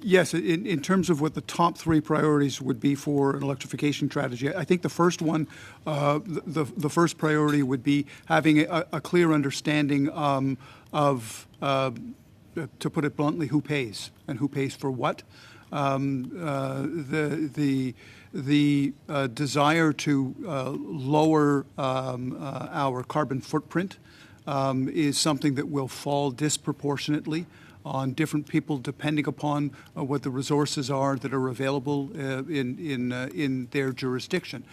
Yes, in terms of what the top 3 priorities would be for an electrification strategy, I think the first one, the first priority would be having a clear understanding of, to put it bluntly, who pays and who pays for what. The desire to lower our carbon footprint is something that will fall disproportionately on different people depending upon what the resources are that are available in their jurisdiction.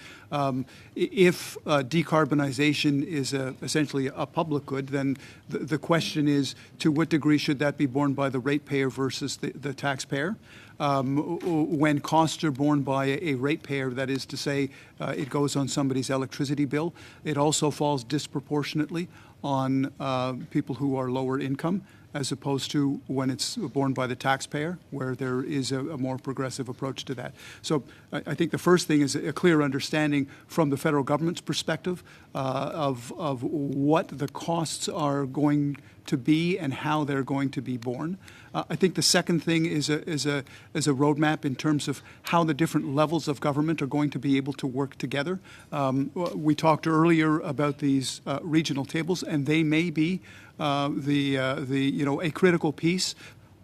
If decarbonization is essentially a public good, then the question is, to what degree should that be borne by the ratepayer versus the taxpayer? When costs are borne by a ratepayer, that is to say, it goes on somebody's electricity bill, it also falls disproportionately on people who are lower income, as opposed to when it's borne by the taxpayer, where there is a more progressive approach to that. So I think the first thing is a clear understanding from the federal government's perspective of what the costs are going to be and how they're going to be borne. I think the second thing is a roadmap in terms of how the different levels of government are going to be able to work together. We talked earlier about these regional tables, and they may be a critical piece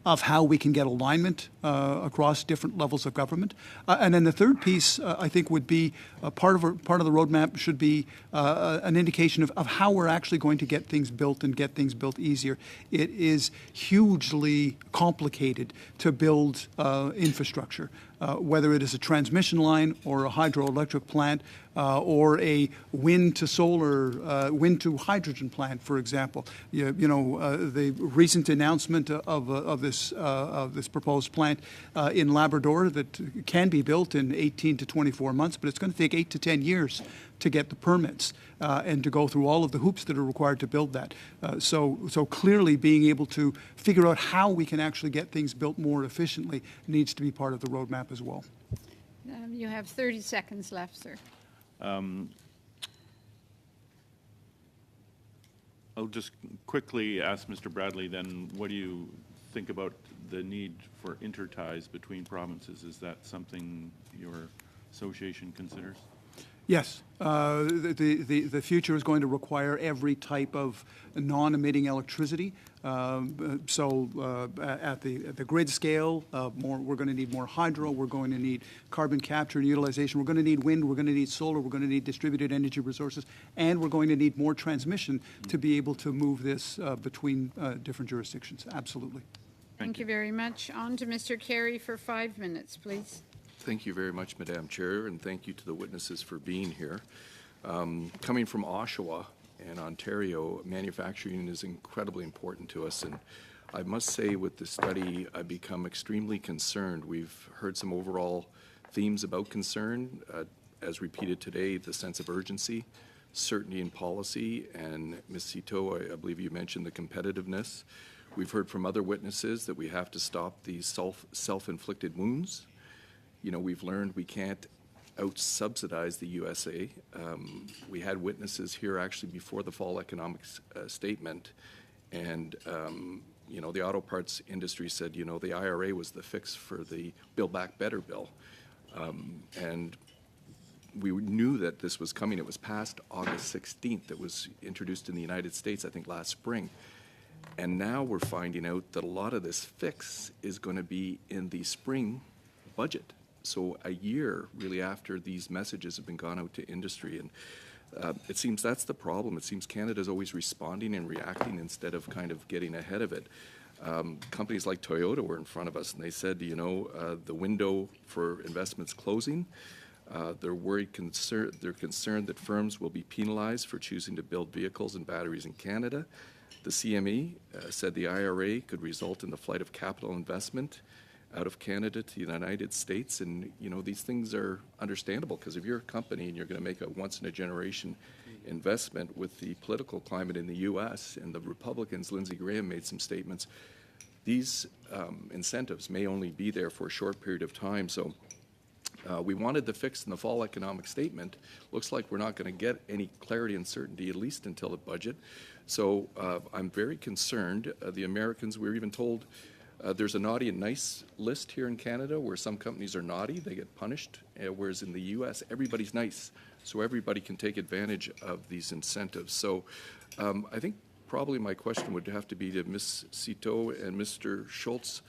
of how we can get alignment across different levels of government. And then the third piece, I think, would be part of the roadmap should be an indication of how we're actually going to get things built and get things built easier. It is hugely complicated to build infrastructure, whether it is a transmission line or a hydroelectric plant or a wind to solar, wind to hydrogen plant, for example. The recent announcement of this proposed plant in Labrador that can be built in 18 to 24 months, but it's going to take 8 to 10 years to get the permits and to go through all of the hoops that are required to build that. So clearly being able to figure out how we can actually get things built more efficiently needs to be part of the roadmap as well. You have 30 seconds left, sir. I'll just quickly ask Mr. Bradley then, what do you think about the need for interties between provinces? Is that something your association considers? Yes. The future is going to require every type of non-emitting electricity. So at the grid scale, we're going to need more hydro, we're going to need carbon capture and utilization, we're going to need wind, we're going to need solar, we're going to need distributed energy resources, and we're going to need more transmission to be able to move this between different jurisdictions. Absolutely. Thank you very much. On to Mr. Carey for 5 minutes, please. Thank you very much, Madam Chair, and thank you to the witnesses for being here. Coming from Oshawa and Ontario, manufacturing is incredibly important to us, and I must say with the study, I've become extremely concerned. We've heard some overall themes about concern, as repeated today, the sense of urgency, certainty in policy, and Ms. Cito, I believe you mentioned the competitiveness. We've heard from other witnesses that we have to stop these self-inflicted wounds. You know, we've learned we can't out-subsidize the USA. We had witnesses here actually before the fall economics statement, and you know, the auto parts industry said, you know, the IRA was the fix for the Build Back Better bill. And we knew that this was coming. It was passed August 16th. It was introduced in the United States, I think, last spring. And now we're finding out that a lot of this fix is going to be in the spring budget. So a year really after these messages have been gone out to industry. And it seems that's the problem. It seems Canada's always responding and reacting instead of kind of getting ahead of it. Companies like Toyota were in front of us, and they said, you know, the window for investments closing. They're concerned that firms will be penalized for choosing to build vehicles and batteries in Canada. The CME said the IRA could result in the flight of capital investment out of Canada to the United States. And, you know, these things are understandable because if you're a company and you're going to make a once-in-a-generation investment with the political climate in the U.S., and the Republicans, Lindsey Graham made some statements, these incentives may only be there for a short period of time. So we wanted the fix in the fall economic statement. Looks like we're not going to get any clarity and certainty, at least until the budget. So I'm very concerned. The Americans, we were even told there's a naughty and nice list here in Canada where some companies are naughty, they get punished, whereas in the U.S., everybody's nice. So everybody can take advantage of these incentives. So I think probably my question would have to be to Ms. Cito and Mr. Schultz.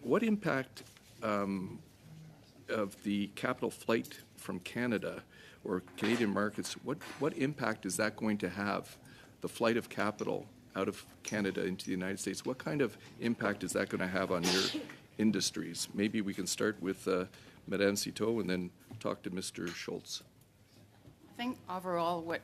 What impact of the capital flight from Canada or Canadian markets, what impact is that going to have, the flight of capital out of Canada into the United States? What kind of impact is that going to have on your industries? Maybe we can start with Madame Cito and then talk to Mr. Schultz. I think overall what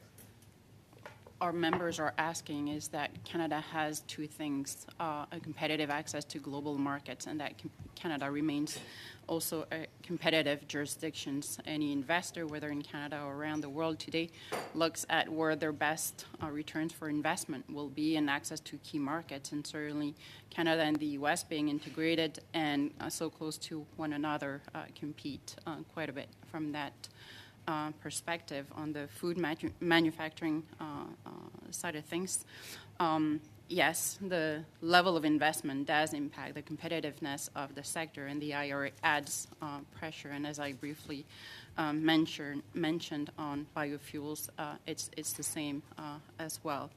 our members are asking is that Canada has two things, a competitive access to global markets, and that Canada remains also a competitive jurisdiction. Any investor, whether in Canada or around the world today, looks at where their best returns for investment will be and access to key markets. And certainly Canada and the U.S. being integrated and so close to one another compete quite a bit from that perspective on the food manufacturing side of things. Yes, the level of investment does impact the competitiveness of the sector, and the IRA adds pressure. And as I briefly mentioned on biofuels, it's the same as well.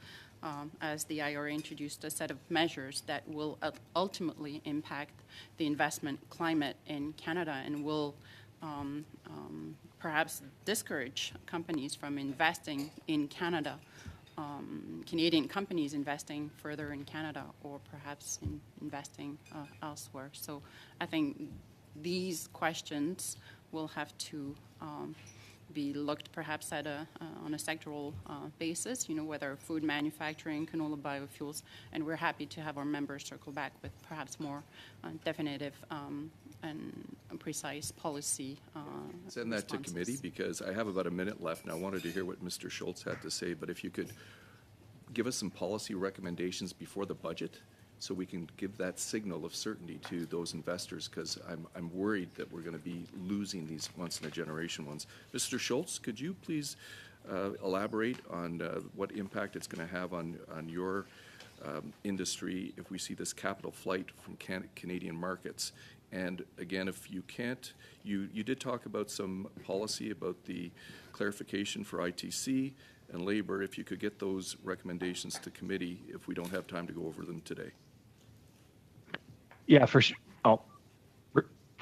As the IRA introduced a set of measures that will ultimately impact the investment climate in Canada and will perhaps discourage companies from investing in Canada, Canadian companies investing further in Canada or perhaps investing elsewhere. So I think these questions will have to be looked perhaps at on a sectoral basis, you know, whether food manufacturing, canola biofuels, and we're happy to have our members circle back with perhaps more definitive and precise policy Send that to committee because I have about a minute left and I wanted to hear what Mr. Schultz had to say, but if you could give us some policy recommendations before the budget so we can give that signal of certainty to those investors because I'm worried that we're going to be losing these once-in-a-generation ones. Mr. Schultz, could you please elaborate on what impact it's going to have on your industry if we see this capital flight from Canadian markets? And again, if you can't, you did talk about some policy about the clarification for ITC and labor. If you could get those recommendations to committee if we don't have time to go over them today. Yeah, for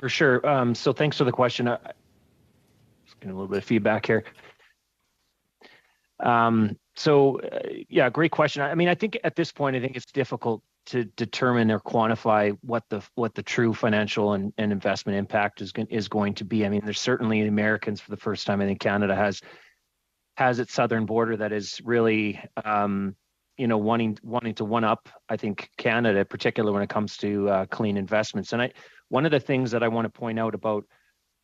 sure. So thanks for the question. Just getting a little bit of feedback here. Yeah, great question. I mean, I think at this point, I think it's difficult to determine or quantify what the true financial and investment impact is going to be. I mean, there's certainly Americans for the first time. I think Canada has its southern border that is really wanting to one up. I think Canada, particularly when it comes to clean investments. And one of the things that I want to point out about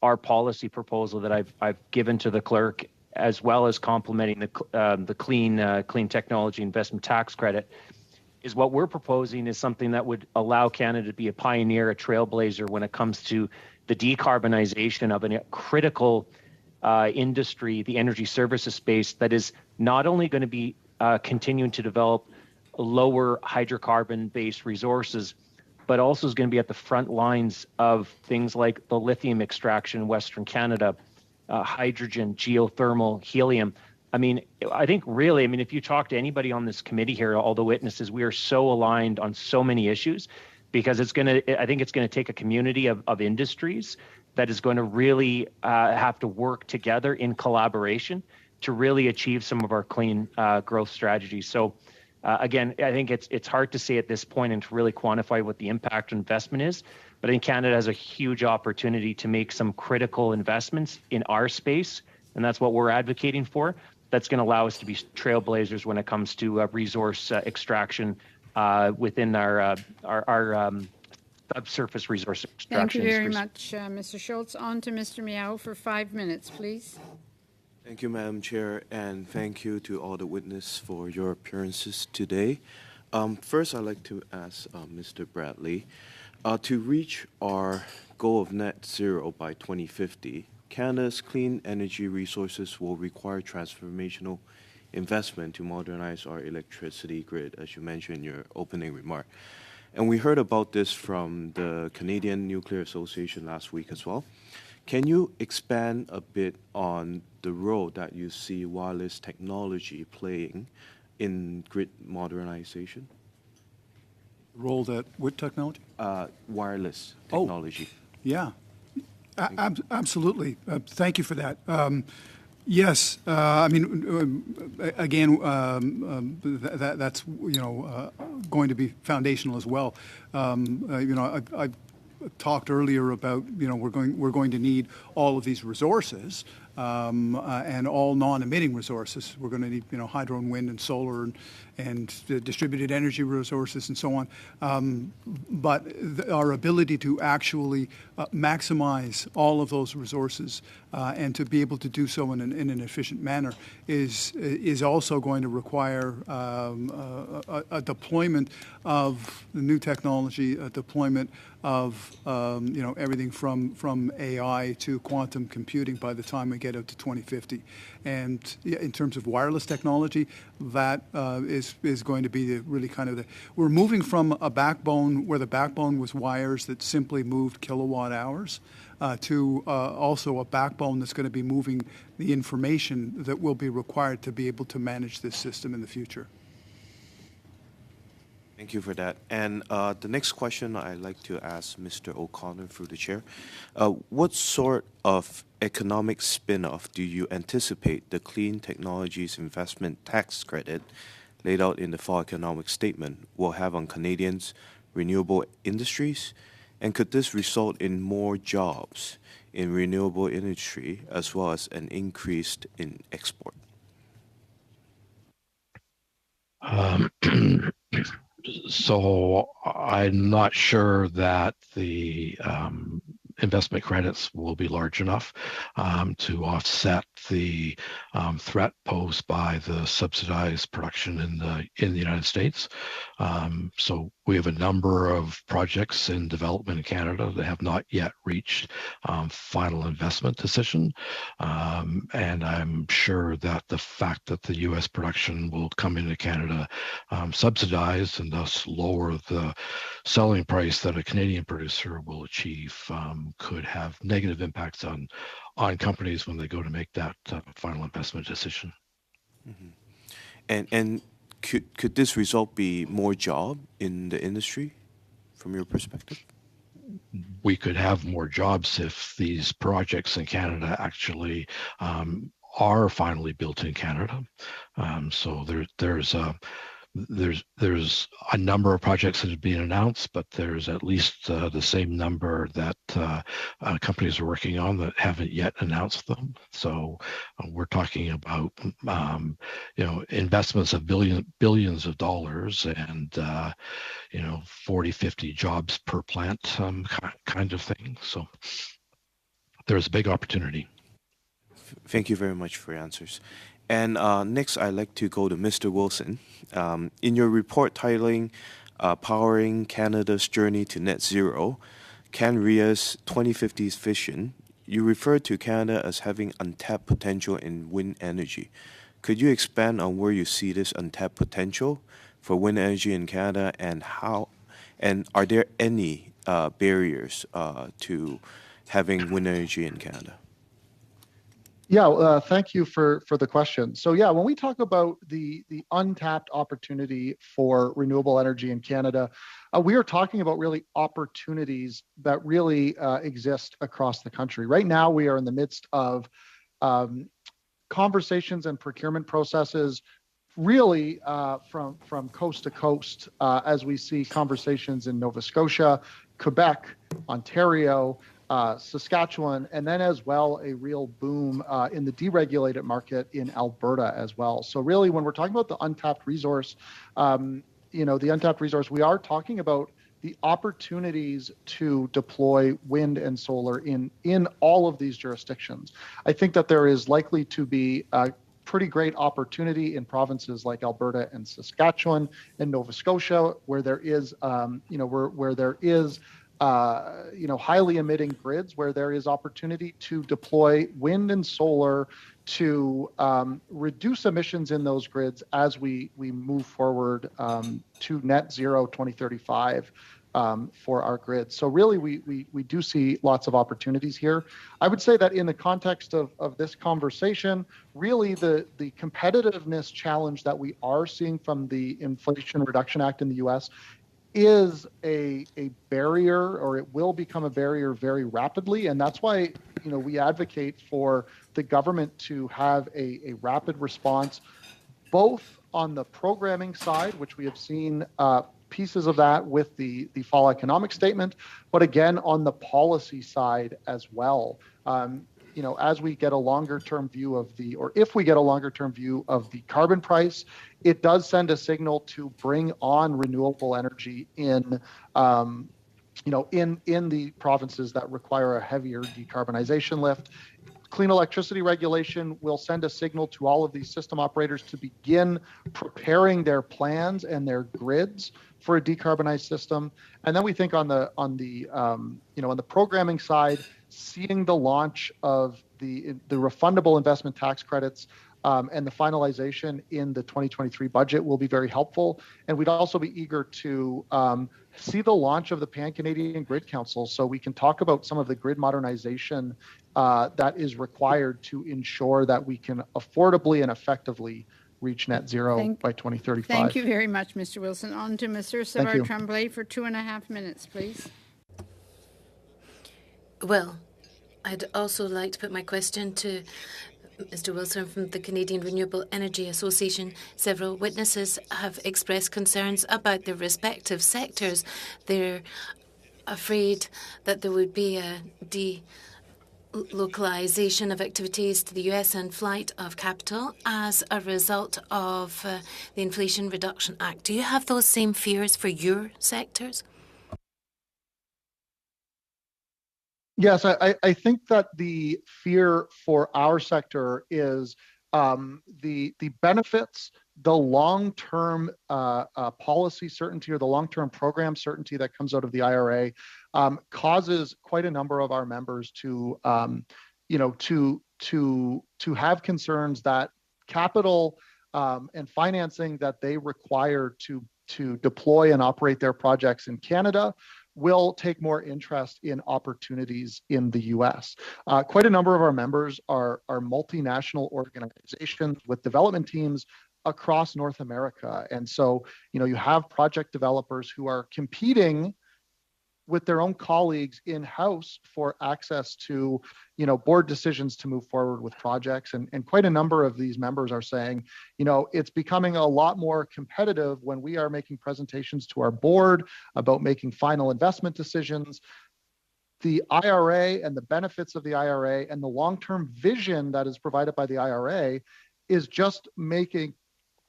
our policy proposal that I've given to the clerk, as well as complementing the clean technology investment tax credit, is what we're proposing is something that would allow Canada to be a pioneer, a trailblazer when it comes to the decarbonization of a critical industry, the energy services space, that is not only going to be continuing to develop lower hydrocarbon-based resources, but also is going to be at the front lines of things like the lithium extraction in Western Canada, hydrogen, geothermal, helium. I mean, I think really, if you talk to anybody on this committee here, all the witnesses, we are so aligned on so many issues, because I think it's going to take a community of industries that is going to really have to work together in collaboration to really achieve some of our clean growth strategies. So again, I think it's hard to say at this point and to really quantify what the impact on investment is, but I think Canada has a huge opportunity to make some critical investments in our space, and that's what we're advocating for. That's going to allow us to be trailblazers when it comes to resource extraction within our subsurface resource extraction. Thank you very much, Mr. Schultz. On to Mr. Miao for 5 minutes, please. Thank you, Madam Chair, and thank you to all the witnesses for your appearances today. First, I'd like to ask Mr. Bradley, to reach our goal of net zero by 2050, Canada's clean energy resources will require transformational investment to modernize our electricity grid, as you mentioned in your opening remark. And we heard about this from the Canadian Nuclear Association last week as well. Can you expand a bit on the role that you see wireless technology playing in grid modernization? Role that with technology? Wireless technology. Yeah, absolutely. Thank you for that. Yes, again, that's going to be foundational as well. I talked earlier about we're going to need all of these resources and all non-emitting resources. We're going to need hydro and wind and solar and distributed energy resources and so on. But our ability to actually maximize all of those resources and to be able to do so in an efficient manner is also going to require a deployment of the new technology, a deployment of everything from AI to quantum computing by the time we get out to 2050. And in terms of wireless technology, that is going to be we're moving from a backbone where the backbone was wires that simply moved kilowatt hours to also a backbone that's going to be moving the information that will be required to be able to manage this system in the future. Thank you for that. And the next question I'd like to ask Mr. O'Connor through the chair. What sort of economic spin-off do you anticipate the Clean Technologies Investment Tax Credit laid out in the Fall Economic Statement will have on Canadians' renewable industries? And could this result in more jobs in renewable industry as well as an increase in export? So I'm not sure that the investment credits will be large enough to offset the threat posed by the subsidized production in the United States. So we have a number of projects in development in Canada that have not yet reached final investment decision. And I'm sure that the fact that the U.S. production will come into Canada subsidized and thus lower the selling price that a Canadian producer will achieve could have negative impacts on companies when they go to make that final investment decision. Mm-hmm. And could this result be more job in the industry from your perspective? We could have more jobs if these projects in Canada actually are finally built in Canada. So there's a number of projects that have been announced, but there's at least the same number that companies are working on that haven't yet announced them. So we're talking about investments of billions of dollars and 40, 50 jobs per plant kind of thing. So there's a big opportunity. Thank you very much for your answers. And next, I'd like to go to Mr. Wilson. In your report titling Powering Canada's Journey to Net Zero, CanRIA's 2050s Vision, you refer to Canada as having untapped potential in wind energy. Could you expand on where you see this untapped potential for wind energy in Canada, and are there any barriers to having wind energy in Canada? Yeah, thank you for the question. So yeah, when we talk about the untapped opportunity for renewable energy in Canada, we are talking about really opportunities that really exist across the country. Right now, we are in the midst of conversations and procurement processes really from coast to coast as we see conversations in Nova Scotia, Quebec, Ontario, Saskatchewan, and then as well a real boom in the deregulated market in Alberta as well. So really, when we're talking about the untapped resource, we are talking about the opportunities to deploy wind and solar in all of these jurisdictions. I think that there is likely to be a pretty great opportunity in provinces like Alberta and Saskatchewan and Nova Scotia, where there is, highly emitting grids, where there is opportunity to deploy wind and solar to reduce emissions in those grids as we move forward to net zero 2035 for our grids. So really, we do see lots of opportunities here. I would say that in the context of this conversation, really the competitiveness challenge that we are seeing from the Inflation Reduction Act in the U.S. is a barrier, or it will become a barrier very rapidly. And that's why, we advocate for the government to have a rapid response, both on the programming side, which we have seen pieces of that with the fall economic statement, but again, on the policy side as well. As we get a longer-term view if we get a longer-term view of the carbon price, it does send a signal to bring on renewable energy in the provinces that require a heavier decarbonization lift. Clean electricity regulation will send a signal to all of these system operators to begin preparing their plans and their grids for a decarbonized system. And then we think on the programming side, seeing the launch of the refundable investment tax credits and the finalization in the 2023 budget will be very helpful. And we'd also be eager to see the launch of the Pan-Canadian Grid Council, so we can talk about some of the grid modernization that is required to ensure that we can affordably and effectively reach net zero by 2035. Thank you very much, Mr. Wilson. On to Mr. Savard-Tremblay for 2.5 minutes, please. Well, I'd also like to put my question to Mr. Wilson from the Canadian Renewable Energy Association. Several witnesses have expressed concerns about their respective sectors. They're afraid that there would be a delocalization of activities to the US and flight of capital as a result of the Inflation Reduction Act. Do you have those same fears for your sectors? Yes, I think that the fear for our sector is the benefits, the long-term policy certainty, or the long-term program certainty that comes out of the IRA causes quite a number of our members to have concerns that capital and financing that they require to deploy and operate their projects in Canada will take more interest in opportunities in the US. Quite a number of our members are multinational organizations with development teams across North America. And so, you have project developers who are competing with their own colleagues in-house for access to, board decisions to move forward with projects. And quite a number of these members are saying, it's becoming a lot more competitive when we are making presentations to our board about making final investment decisions. The IRA and the benefits of the IRA and the long-term vision that is provided by the IRA is just making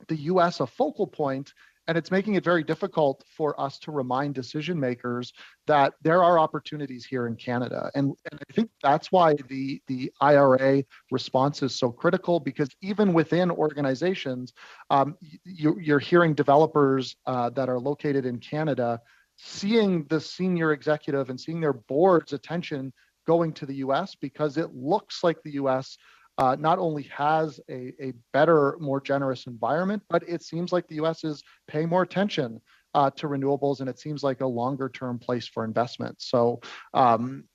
the US a focal point, and it's making it very difficult for us to remind decision makers that there are opportunities here in Canada. And I think that's why the IRA response is so critical, because even within organizations, you're hearing developers that are located in Canada seeing the senior executive and seeing their board's attention going to the US, because it looks like the US not only has a better, more generous environment, but it seems like the US is paying more attention to renewables, and it seems like a longer term place for investment. So, I'm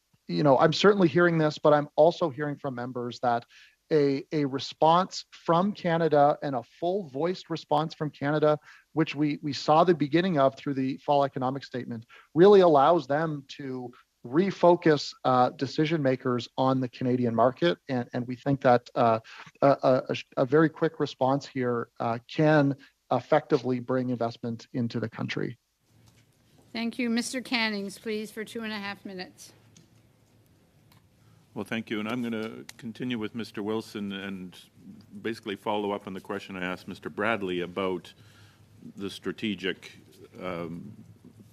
certainly hearing this, but I'm also hearing from members that a response from Canada and a full voiced response from Canada, which we saw the beginning of through the fall economic statement, really allows them to refocus decision makers on the Canadian market. And we think that a very quick response here can effectively bring investment into the country. Thank you. Mr. Cannings, please, for 2.5 minutes. Well, thank you. And I'm going to continue with Mr. Wilson and basically follow up on the question I asked Mr. Bradley about the strategic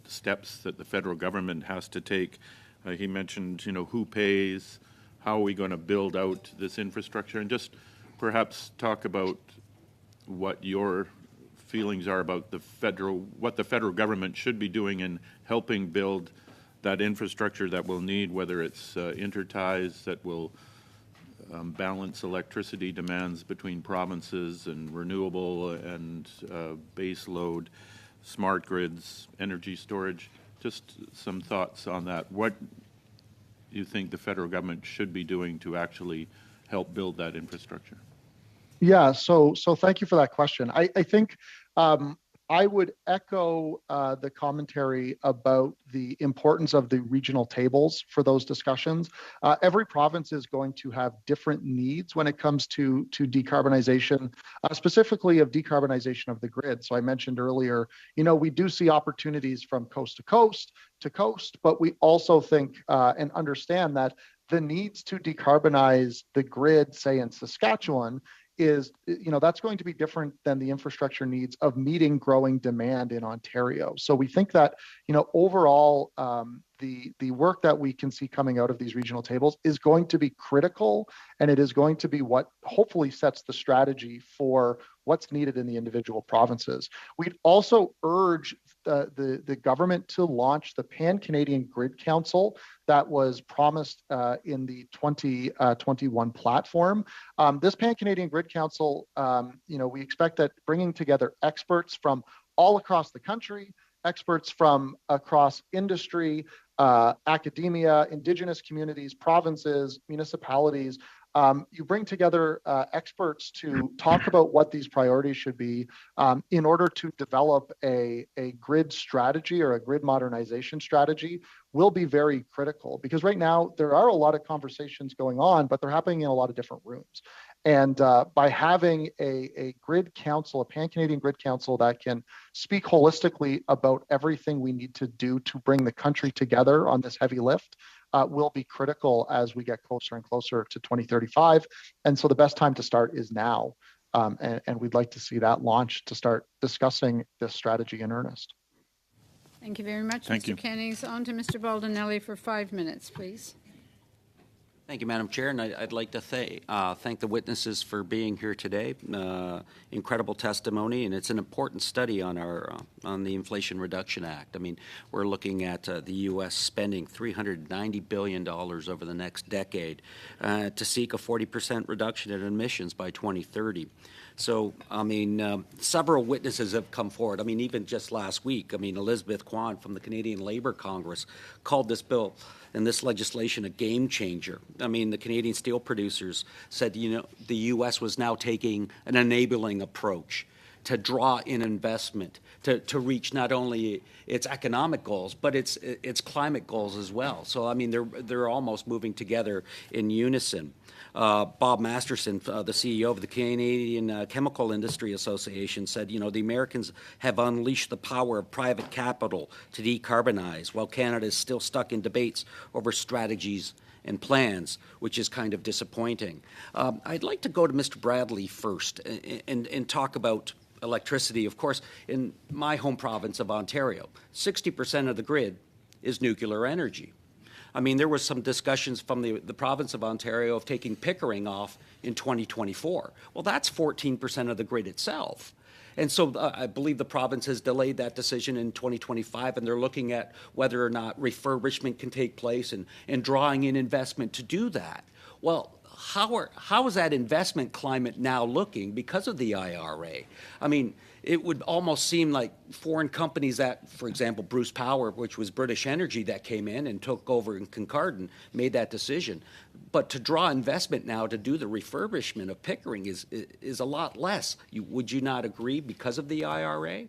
steps that the federal government has to take. He mentioned, who pays, how are we going to build out this infrastructure, and just perhaps talk about what your feelings are about what the federal government should be doing in helping build that infrastructure that we'll need, whether it's interties that will balance electricity demands between provinces and renewable and base load, smart grids, energy storage. Just some thoughts on that. What you think the federal government should be doing to actually help build that infrastructure? Yeah, so thank you for that question. I think I would echo the commentary about the importance of the regional tables for those discussions. Every province is going to have different needs when it comes to decarbonization, specifically of decarbonization of the grid. So I mentioned earlier, we do see opportunities from coast to coast, but we also think and understand that the needs to decarbonize the grid, say in Saskatchewan, is, that's going to be different than the infrastructure needs of meeting growing demand in Ontario. So we think that, overall, the work that we can see coming out of these regional tables is going to be critical, and it is going to be what hopefully sets the strategy for what's needed in the individual provinces. We'd also urge the government to launch the Pan-Canadian Grid Council that was promised in the 2021 platform. This Pan-Canadian Grid Council, we expect that bringing together experts from all across the country, experts from across industry, academia, Indigenous communities, provinces, municipalities. You bring together experts to talk about what these priorities should be in order to develop a grid strategy or a grid modernization strategy will be very critical, because right now there are a lot of conversations going on, but they're happening in a lot of different rooms. And by having a grid council, a Pan-Canadian Grid Council that can speak holistically about everything we need to do to bring the country together on this heavy lift will be critical as we get closer and closer to 2035. And so the best time to start is now. And we'd like to see that launch to start discussing this strategy in earnest. Thank you very much, Thank Mr. you. Cannings. On to Mr. Baldinelli for 5 minutes, please. Thank you, Madam Chair, and I'd like to thank the witnesses for being here today. Incredible testimony, and it's an important study on the Inflation Reduction Act. I mean, we're looking at the U.S. spending $390 billion over the next decade to seek a 40% reduction in emissions by 2030. So, I mean, several witnesses have come forward. I mean, even just last week, Elizabeth Kwan from the Canadian Labour Congress called this bill and this legislation a game changer. I mean, the Canadian steel producers said, the U.S. was now taking an enabling approach. to draw in investment to reach not only its economic goals, but its climate goals as well. So, I mean, they're almost moving together in unison. Bob Masterson, the CEO of the Canadian Chemical Industry Association, said, you know, the Americans have unleashed the power of private capital to decarbonize, while Canada is still stuck in debates over strategies and plans, which is kind of disappointing. I'd like to go to Mr. Bradley first and talk about electricity. Of course, in my home province of Ontario, 60% of the grid is nuclear energy. I mean, there was some discussions from the province of Ontario of taking Pickering off in 2024. Well, that's 14% of the grid itself. And so I believe the province has delayed that decision in 2025, and they're looking at whether or not refurbishment can take place and drawing in investment to do that. Well, how is that investment climate now looking because of the IRA? I mean, it would almost seem like foreign companies that, for example, Bruce Power, which was British Energy that came in and took over in Kincardine, made that decision. But to draw investment now to do the refurbishment of Pickering is a lot less. Would you not agree because of the IRA?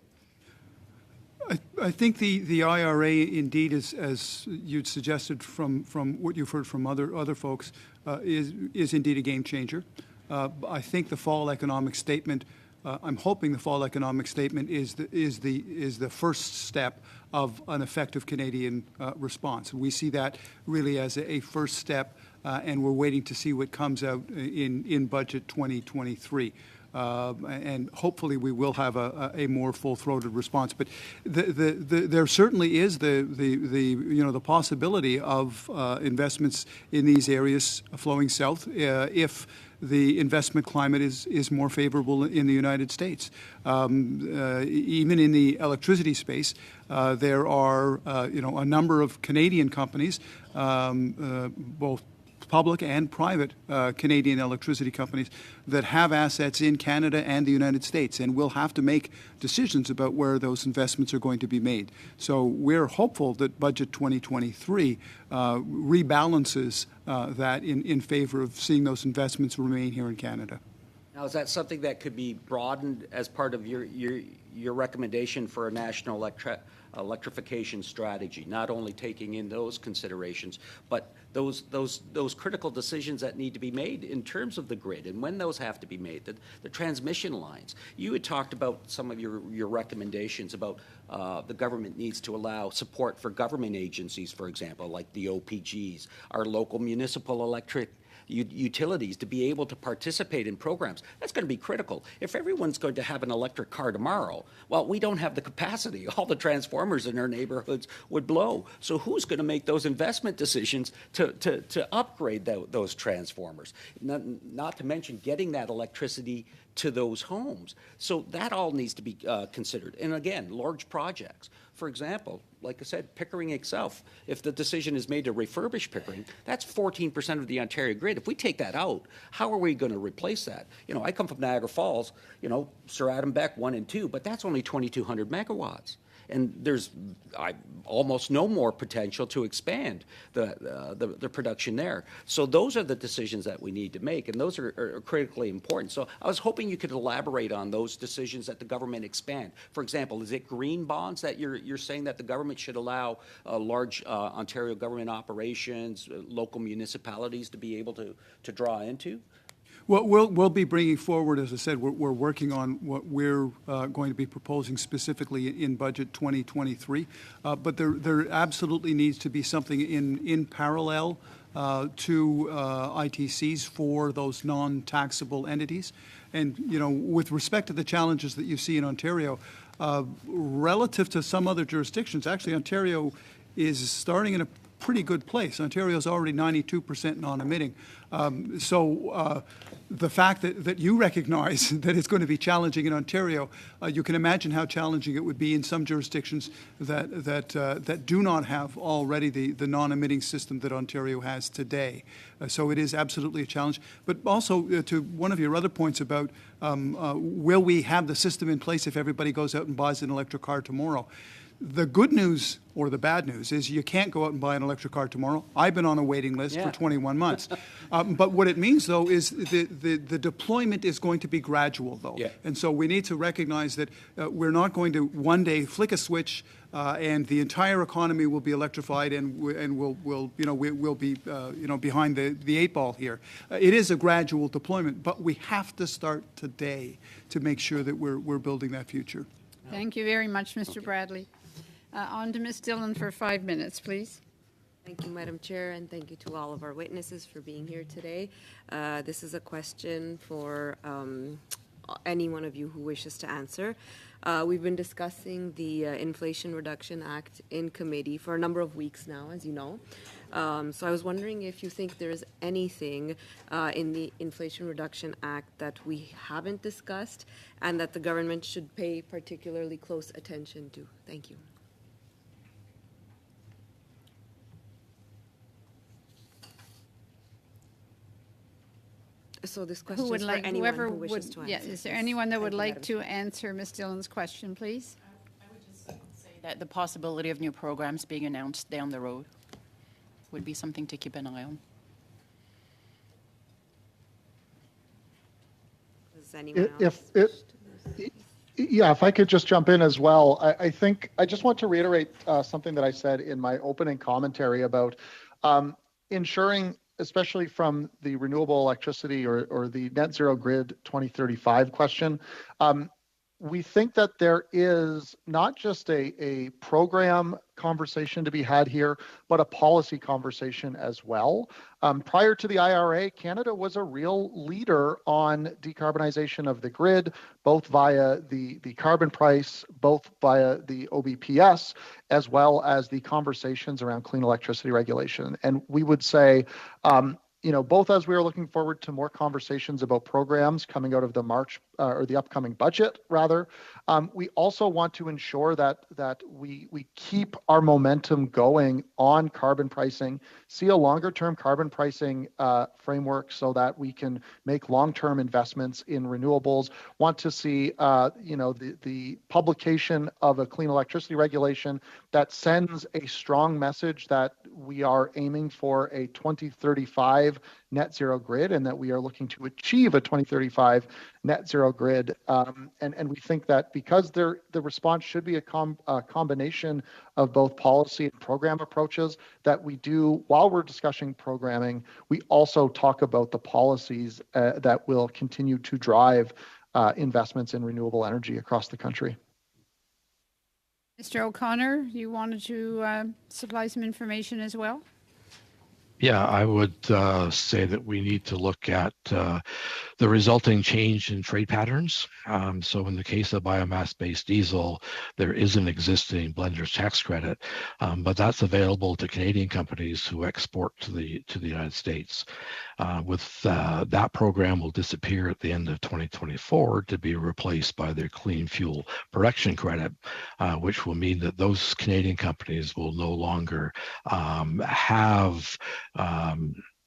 I think the IRA indeed is, as you'd suggested from what you've heard from other folks, is indeed a game changer. I think the fall economic statement. I'm hoping the fall economic statement is the first step of an effective Canadian response. We see that really as a first step, and we're waiting to see what comes out in budget 2023. And hopefully we will have a more full-throated response. But there certainly is the possibility of investments in these areas flowing south if the investment climate is more favorable in the United States. Even in the electricity space, there are a number of Canadian companies, both public and private Canadian electricity companies that have assets in Canada and the United States, and will have to make decisions about where those investments are going to be made. So we're hopeful that Budget 2023 rebalances that in favor of seeing those investments remain here in Canada. Now, is that something that could be broadened as part of your recommendation for a national electrification strategy, not only taking in those considerations, but those critical decisions that need to be made in terms of the grid and when those have to be made, the transmission lines? You had talked about some of your recommendations about the government needs to allow support for government agencies, for example, like the OPGs, our local municipal electric utilities, to be able to participate in programs. That's going to be critical. If everyone's going to have an electric car tomorrow, well, we don't have the capacity. All the transformers in our neighborhoods would blow. So who's going to make those investment decisions to upgrade those transformers? Not to mention getting that electricity to those homes. So that all needs to be considered. And again, large projects. For example, like I said, Pickering itself, if the decision is made to refurbish Pickering, that's 14% of the Ontario grid. If we take that out, how are we going to replace that? You know, I come from Niagara Falls, Sir Adam Beck 1 and 2, but that's only 2,200 megawatts. And there's almost no more potential to expand the production there. So those are the decisions that we need to make, and those are critically important. So I was hoping you could elaborate on those decisions that the government expand. For example, is it green bonds that you're saying that the government should allow large Ontario government operations, local municipalities to be able to draw into? Well, we'll be bringing forward, as I said, we're working on what we're going to be proposing specifically in Budget 2023. But there absolutely needs to be something in parallel to ITCs for those non-taxable entities. And, with respect to the challenges that you see in Ontario, relative to some other jurisdictions, actually Ontario is starting in a pretty good place. Ontario is already 92% non-emitting. So the fact that you recognize that it's going to be challenging in Ontario, you can imagine how challenging it would be in some jurisdictions that do not have already the non-emitting system that Ontario has today. So it is absolutely a challenge. But also to one of your other points about will we have the system in place if everybody goes out and buys an electric car tomorrow? The good news or the bad news is you can't go out and buy an electric car tomorrow. I've been on a waiting list for 21 months. But what it means, though, is the deployment is going to be gradual, though. Yeah. And so we need to recognize that we're not going to one day flick a switch and the entire economy will be electrified and we'll be behind the eight ball here. It is a gradual deployment, but we have to start today to make sure that we're building that future. Thank you very much, Mr. Bradley. On to Ms. Dillon for 5 minutes, please. Thank you, Madam Chair, and thank you to all of our witnesses for being here today. This is a question for any one of you who wishes to answer. We've been discussing the Inflation Reduction Act in committee for a number of weeks now, as you know. So I was wondering if you think there's anything in the Inflation Reduction Act that we haven't discussed and that the government should pay particularly close attention to. Thank you. So this question is for anyone who wishes to answer. Yeah, is there anyone that would like to answer Ms. Dillon's question, please? I would just say that the possibility of new programs being announced down the road would be something to keep an eye on. Does anyone else? If I could just jump in as well, I think I just want to reiterate something that I said in my opening commentary about ensuring, especially from the renewable electricity or the net zero grid 2035 question, we think that there is not just a program conversation to be had here, but a policy conversation as well. Prior to the IRA, Canada was a real leader on decarbonization of the grid, both via the carbon price, both via the OBPS, as well as the conversations around clean electricity regulation. And we would say, both as we are looking forward to more conversations about programs coming out of the March or the upcoming budget, rather, we also want to ensure that we keep our momentum going on carbon pricing, see a longer-term carbon pricing framework so that we can make long-term investments in renewables. Want to see, the publication of a clean electricity regulation that sends a strong message that we are aiming for a 2035 net zero grid and that we are looking to achieve a 2035 net zero grid. And we think that because the response should be a combination of both policy and program approaches, that we do, while we're discussing programming, we also talk about the policies that will continue to drive investments in renewable energy across the country. Mr. O'Connor, you wanted to supply some information as well? Yeah, I would say that we need to look at the resulting change in trade patterns. So in the case of biomass-based diesel, there is an existing blender's tax credit, but that's available to Canadian companies who export to the United States. That program will disappear at the end of 2024 to be replaced by their clean fuel production credit, which will mean that those Canadian companies will no longer have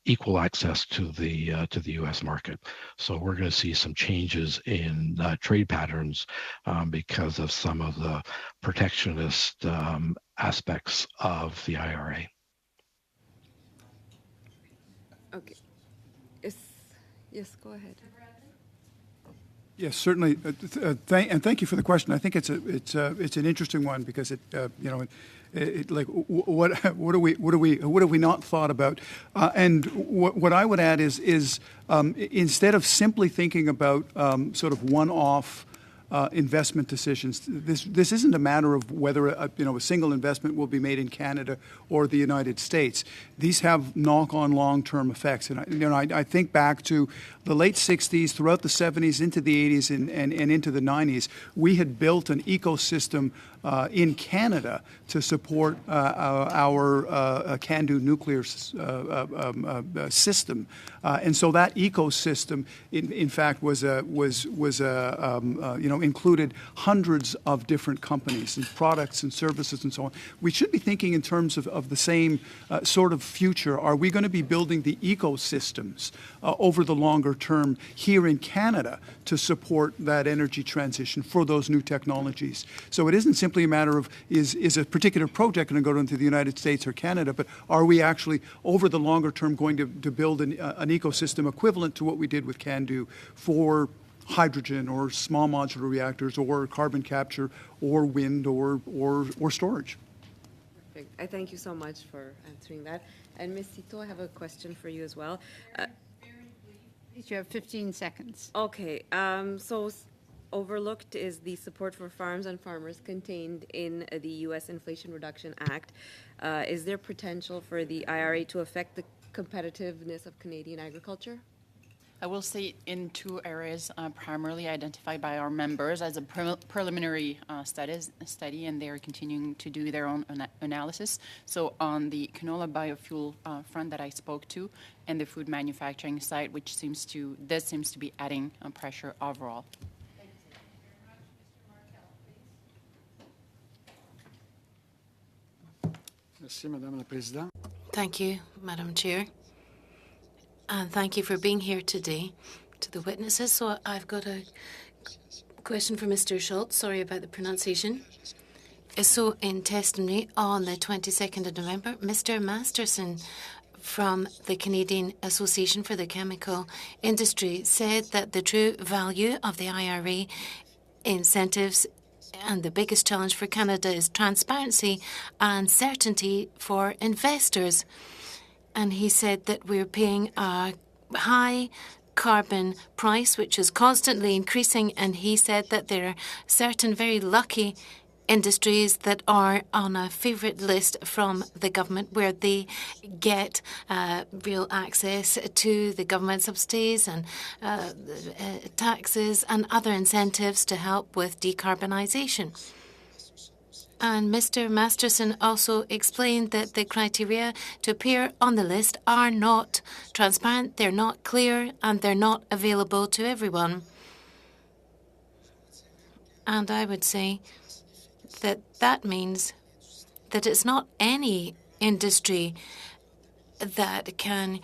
equal access to the U.S. market. So we're going to see some changes in trade patterns because of some of the protectionist aspects of the IRA. Okay. Yes, go ahead. Yes, certainly, and thank you for the question. I think it's an interesting one because what have we not thought about? And what I would add is instead of simply thinking about sort of one-off investment decisions, this isn't a matter of whether a single investment will be made in Canada or the United States. These have knock-on long-term effects, and I think back to the late 60s, throughout the 70s, into the 80s, and into the 90s. We had built an ecosystem in Canada to support our CANDU nuclear system, and so that ecosystem, in fact, was included hundreds of different companies and products and services and so on. We should be thinking in terms of the same sort of future. Are we going to be building the ecosystems over the longer term here in Canada to support that energy transition for those new technologies? So it isn't simply a matter of is a particular project going to go into the United States or Canada, but are we actually over the longer term going to build an ecosystem equivalent to what we did with CANDU for hydrogen or small modular reactors or carbon capture or wind or storage? Perfect. I thank you so much for answering that. And Ms. Cito, I have a question for you as well. You have 15 seconds. Okay, overlooked is the support for farms and farmers contained in the U.S. Inflation Reduction Act. Is there potential for the IRA to affect the competitiveness of Canadian agriculture? I will say in two areas primarily identified by our members as a preliminary study, and they are continuing to do their own analysis. So on the canola biofuel front that I spoke to, and the food manufacturing side, which seems to be adding pressure overall. Thank you, Madam Chair. And thank you for being here today to the witnesses. So I've got a question for Mr. Schultz. Sorry about the pronunciation. So in testimony on the 22nd of November, Mr. Masterson from the Canadian Association for the Chemical Industry said that the true value of the IRA incentives and the biggest challenge for Canada is transparency and certainty for investors. And he said that we're paying a high carbon price, which is constantly increasing. And he said that there are certain very lucky industries that are on a favourite list from the government where they get real access to the government subsidies and taxes and other incentives to help with decarbonisation. And Mr. Masterson also explained that the criteria to appear on the list are not transparent, they're not clear, and they're not available to everyone. And I would say that means that it's not any industry that can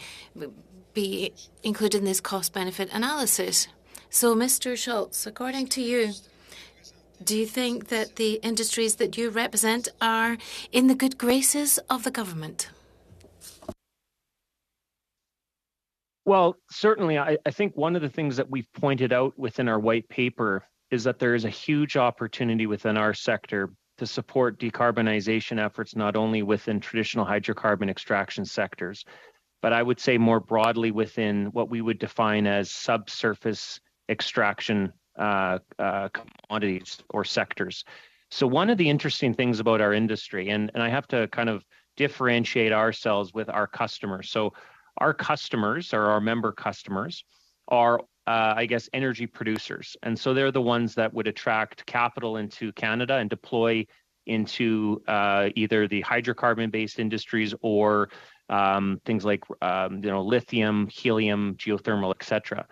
be included in this cost-benefit analysis. So, Mr. Schultz, according to you, do you think that the industries that you represent are in the good graces of the government? Well, certainly, I think one of the things that we've pointed out within our white paper is that there is a huge opportunity within our sector to support decarbonization efforts, not only within traditional hydrocarbon extraction sectors, but I would say more broadly within what we would define as subsurface extraction commodities or sectors. So one of the interesting things about our industry, and I have to kind of differentiate ourselves with our customers. So our customers, or our member customers, are I guess, energy producers. And so they're the ones that would attract capital into Canada and deploy into either the hydrocarbon-based industries or things like lithium, helium, geothermal, et cetera.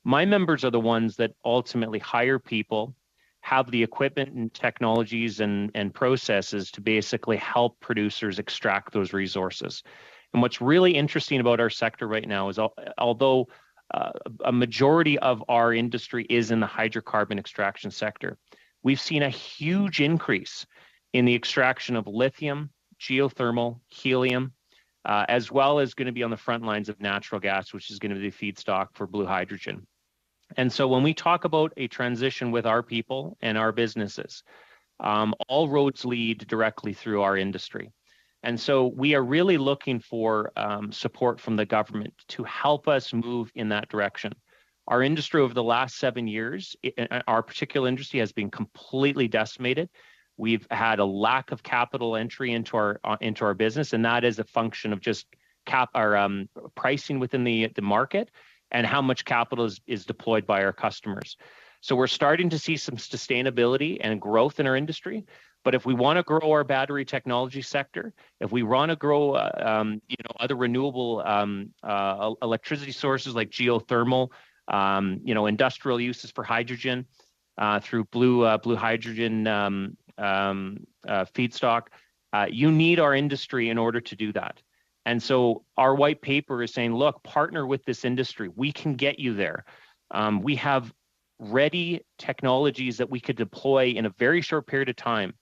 My members are the ones that ultimately hire people, have the equipment and technologies and processes to basically help producers extract those resources. And what's really interesting about our sector right now is although a majority of our industry is in the hydrocarbon extraction sector, we've seen a huge increase in the extraction of lithium, geothermal, helium, as well as going to be on the front lines of natural gas, which is going to be the feedstock for blue hydrogen. And so when we talk about a transition with our people and our businesses, all roads lead directly through our industry. And so we are really looking for support from the government to help us move in that direction. Our industry over the last 7 years, our particular industry has been completely decimated. We've had a lack of capital entry into our business, and that is a function of just pricing within the market and how much capital is deployed by our customers. So we're starting to see some sustainability and growth in our industry. But if we want to grow our battery technology sector, if we want to grow, other renewable electricity sources like geothermal, industrial uses for hydrogen, through blue hydrogen feedstock. You need our industry in order to do that. And so our white paper is saying, look, partner with this industry. We can get you there. We have ready technologies that we could deploy in a very short period of time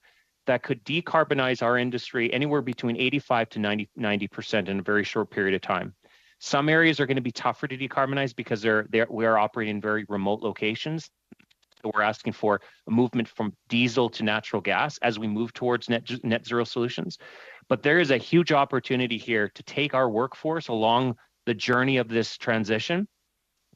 that could decarbonize our industry anywhere between 85 to 90% in a very short period of time. Some areas are going to be tougher to decarbonize because we are operating in very remote locations. So we're asking for a movement from diesel to natural gas as we move towards net zero solutions. But there is a huge opportunity here to take our workforce along the journey of this transition,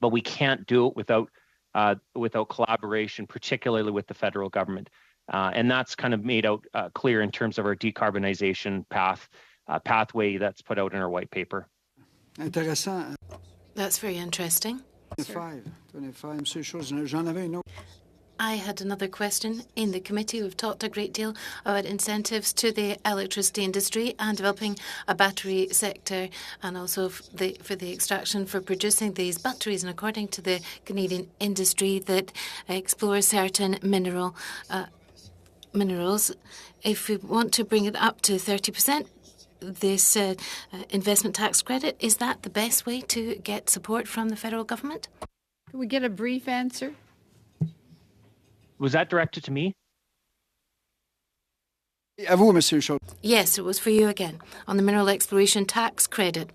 but we can't do it without collaboration, particularly with the federal government. And that's kind of made out clear in terms of our decarbonization pathway that's put out in our white paper. That's very interesting. I had another question. In the committee, we've talked a great deal about incentives to the electricity industry and developing a battery sector, and also for the extraction for producing these batteries. And according to the Canadian industry that explores certain minerals, if we want to bring it up to 30%, this investment tax credit, is that the best way to get support from the federal government? Can we get a brief answer? Was that directed to me? Yes, it was for you again, on the mineral exploration tax credit.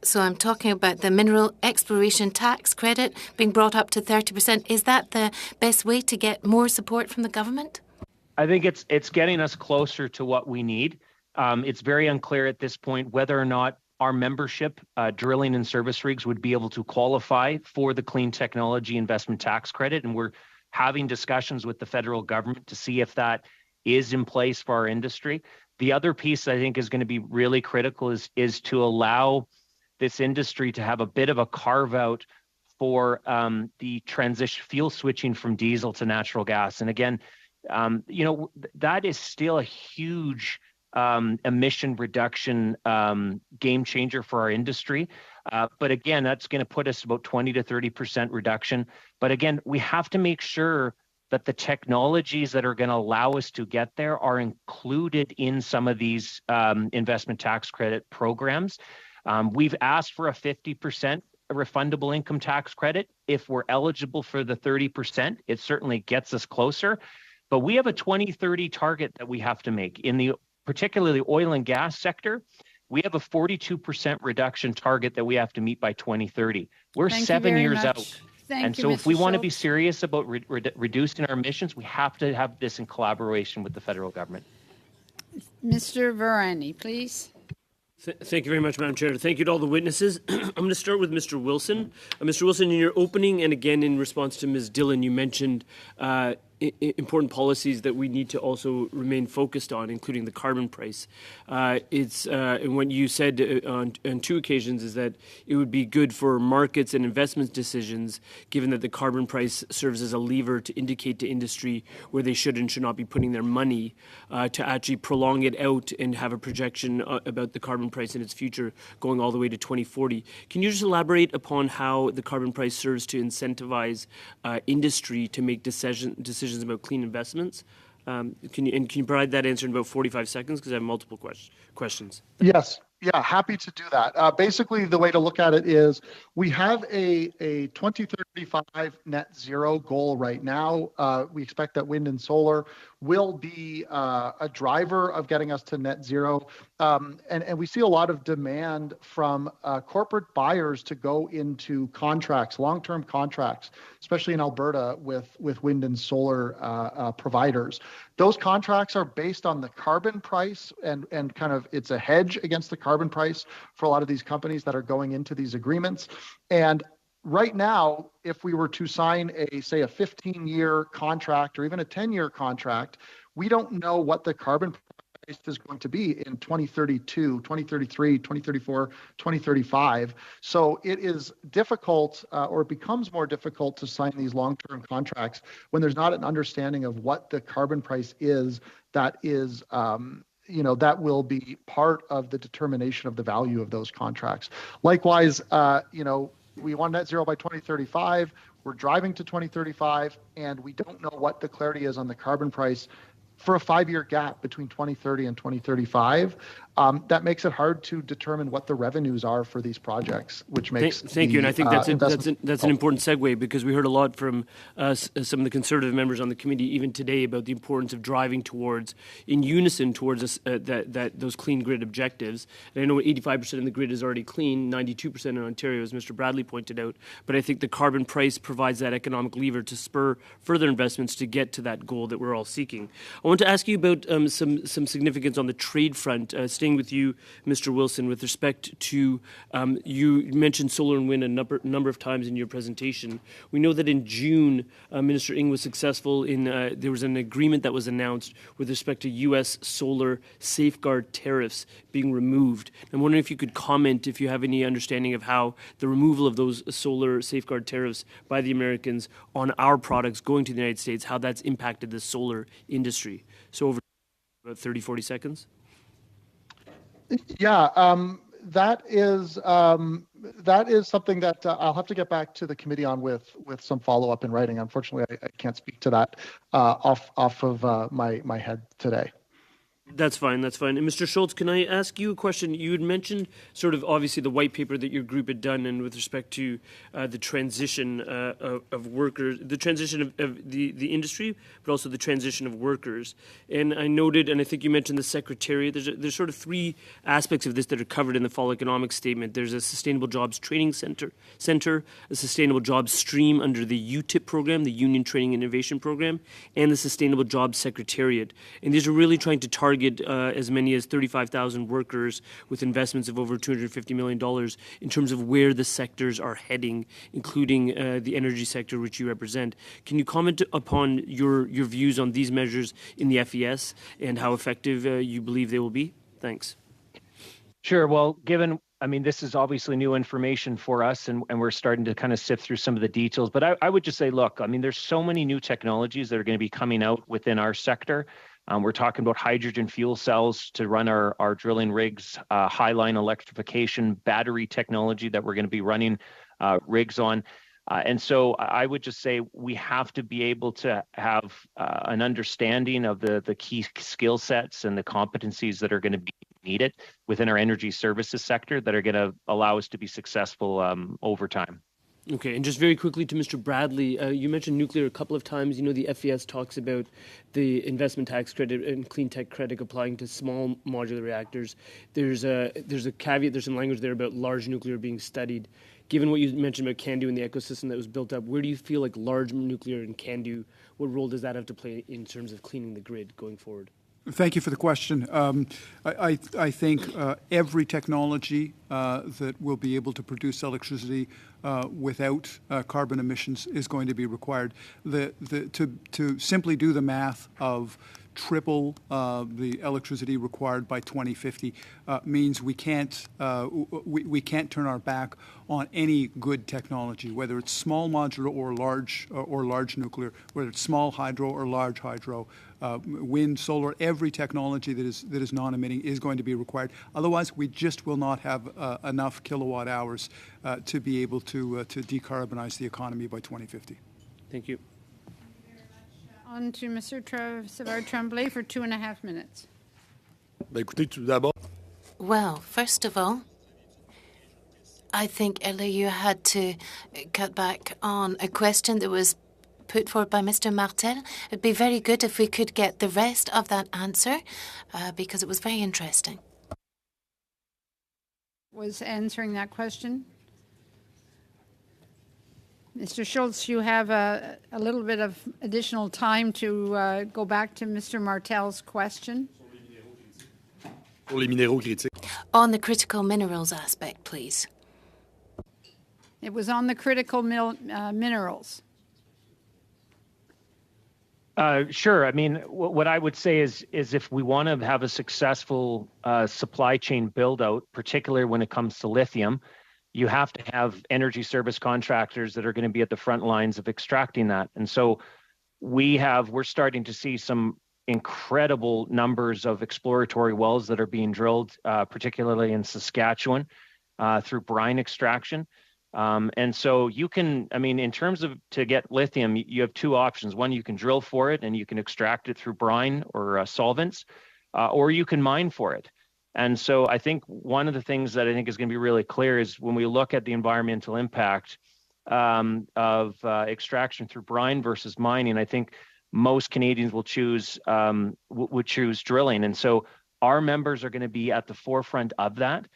So I'm talking about the mineral exploration tax credit being brought up to 30%. Is that the best way to get more support from the government? I think it's getting us closer to what we need. It's very unclear at this point whether or not our membership, drilling and service rigs, would be able to qualify for the clean technology investment tax credit. And we're having discussions with the federal government to see if that is in place for our industry. The other piece I think is going to be really critical is to allow this industry to have a bit of a carve out for the transition fuel switching from diesel to natural gas. And again, that is still a huge emission reduction game changer for our industry. But again, that's going to put us about 20 to 30% reduction. But again, we have to make sure that the technologies that are going to allow us to get there are included in some of these investment tax credit programs. We've asked for a 50% refundable income tax credit. If we're eligible for the 30%, it certainly gets us closer. But we have a 2030 target that we have to make. In the particularly oil and gas sector, we have a 42% reduction target that we have to meet by 2030. We're 7 years out. And so if we want to be serious about reducing our emissions, we have to have this in collaboration with the federal government. Mr. Varani, please. Thank you very much, Madam Chair. Thank you to all the witnesses. I'm going to start with Mr. Wilson. Mr. Wilson, in your opening and again in response to Ms. Dillon, you mentioned important policies that we need to also remain focused on, including the carbon price. And what you said on two occasions is that it would be good for markets and investment decisions, given that the carbon price serves as a lever to indicate to industry where they should and should not be putting their money, to actually prolong it out and have a projection about the carbon price in its future going all the way to 2040. Can you just elaborate upon how the carbon price serves to incentivize industry to make decisions about clean investments? Can you provide that answer in about 45 seconds? Because I have multiple questions. Yes. Yeah, happy to do that. Basically, the way to look at it is we have a 2035 net zero goal right now. We expect that wind and solar will be a driver of getting us to net zero. And we see a lot of demand from corporate buyers to go into contracts, long-term contracts, especially in Alberta with wind and solar providers. Those contracts are based on the carbon price and kind of it's a hedge against the carbon price for a lot of these companies that are going into these agreements. And right now, if we were to sign say a 15-year contract or even a 10-year contract, we don't know what the carbon price is going to be in 2032, 2033, 2034, 2035. So it is difficult or it becomes more difficult to sign these long-term contracts when there's not an understanding of what the carbon price is that is that will be part of the determination of the value of those contracts. Likewise, we want net zero by 2035. We're driving to 2035, and we don't know what the clarity is on the carbon price for a 5-year gap between 2030 and 2035. That makes it hard to determine what the revenues are for these projects, which makes Thank you, and I think that's an important segue, because we heard a lot from some of the Conservative members on the committee even today about the importance of driving towards, in unison towards those clean grid objectives. And I know 85% of the grid is already clean, 92% in Ontario, as Mr. Bradley pointed out. But I think the carbon price provides that economic lever to spur further investments to get to that goal that we're all seeking. I want to ask you about some significance on the trade front. Staying with you, Mr. Wilson, with respect to, you mentioned solar and wind a number of times in your presentation. We know that in June, Minister Ng was successful in, there was an agreement that was announced with respect to U.S. solar safeguard tariffs being removed. I'm wondering if you could comment, if you have any understanding of how the removal of those solar safeguard tariffs by the Americans on our products going to the United States, how that's impacted the solar industry. So over about 30, 40 seconds. Yeah, that is something that I'll have to get back to the committee on with some follow-up in writing. Unfortunately, I can't speak to that off of my head today. That's fine. And Mr. Schultz, can I ask you a question? You had mentioned sort of obviously the white paper that your group had done, and with respect to the transition of workers, the transition of the industry, but also the transition of workers. And I noted, and I think you mentioned the Secretariat, there's sort of three aspects of this that are covered in the Fall Economic Statement. There's a Sustainable Jobs Training Center, a Sustainable Jobs Stream under the UTIP program, the Union Training Innovation Program, and the Sustainable Jobs Secretariat. And these are really trying to target as many as 35,000 workers with investments of over $250 million in terms of where the sectors are heading, including the energy sector, which you represent. Can you comment upon your views on these measures in the FES and how effective you believe they will be? Thanks. Sure. Well, this is obviously new information for us, and we're starting to kind of sift through some of the details. But I would just say, look, there's so many new technologies that are going to be coming out within our sector. We're talking about hydrogen fuel cells to run our drilling rigs, highline electrification, battery technology that we're going to be running rigs on. And so I would just say we have to be able to have an understanding of the key skill sets and the competencies that are going to be needed within our energy services sector that are going to allow us to be successful over time. Okay, and just very quickly to Mr. Bradley, you mentioned nuclear a couple of times. You know, the FES talks about the investment tax credit and clean tech credit applying to small modular reactors. There's a caveat, there's some language there about large nuclear being studied. Given what you mentioned about CANDU and the ecosystem that was built up, where do you feel like large nuclear and CANDU, what role does that have to play in terms of cleaning the grid going forward? Thank you for the question. I think every technology that will be able to produce electricity without carbon emissions is going to be required. To simply do the math of triple the electricity required by 2050 means we can't turn our back on any good technology, whether it's small modular or large nuclear, whether it's small hydro or large hydro, wind, solar. Every technology that is non-emitting is going to be required. Otherwise, we just will not have enough kilowatt hours to be able to decarbonize the economy by 2050. Thank you. On to Mr. Savard-Tremblay for 2.5 minutes. Well, first of all, I think earlier you had to cut back on a question that was put forward by Mr. Martel. It'd be very good if we could get the rest of that answer because it was very interesting. Was answering that question. Mr. Schultz, you have a little bit of additional time to go back to Mr. Martel's question. On the critical minerals aspect, please. It was on the critical minerals. Sure. I mean, what I would say is if we want to have a successful supply chain build out, particularly when it comes to lithium, you have to have energy service contractors that are going to be at the front lines of extracting that. And so we're starting to see some incredible numbers of exploratory wells that are being drilled, particularly in Saskatchewan, through brine extraction. And so you can, I mean, in terms of to get lithium, you have two options. One, you can drill for it and you can extract it through brine or solvents, or you can mine for it. And so I think one of the things that I think is going to be really clear is when we look at the environmental impact of extraction through brine versus mining, I think most Canadians will choose would choose drilling. And so our members are going to be at the forefront of that.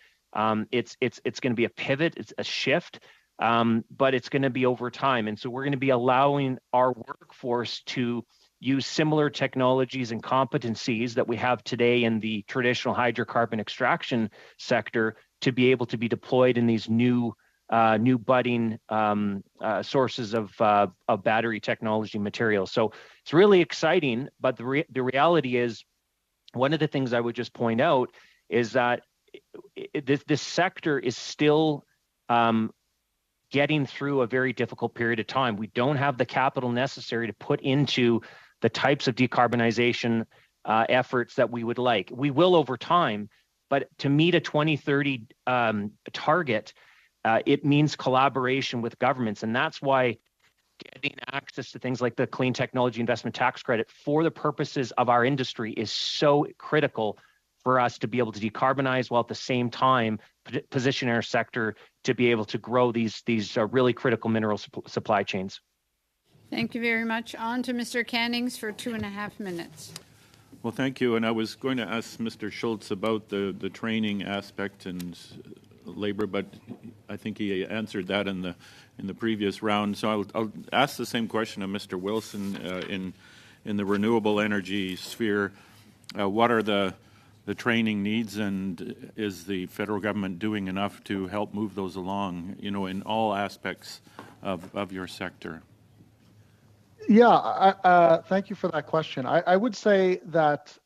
It's going to be a pivot, it's a shift, but it's going to be over time. And so we're going to be allowing our workforce to use similar technologies and competencies that we have today in the traditional hydrocarbon extraction sector to be able to be deployed in these new budding sources of battery technology materials. So it's really exciting, but the reality is, one of the things I would just point out is that this sector is still getting through a very difficult period of time. We don't have the capital necessary to put into the types of decarbonization efforts that we would like. We will over time, but to meet a 2030 target, it means collaboration with governments. And that's why getting access to things like the Clean Technology Investment Tax Credit for the purposes of our industry is so critical for us to be able to decarbonize while at the same time position our sector to be able to grow these really critical mineral supply chains. Thank you very much. On to Mr. Cannings for 2.5 minutes. Well, thank you. And I was going to ask Mr. Schultz about the training aspect and labor, but I think he answered that in the previous round. So I'll ask the same question of Mr. Wilson in the renewable energy sphere. What are the training needs, and is the federal government doing enough to help move those along, in all aspects of your sector? Yeah, thank you for that question. I would say that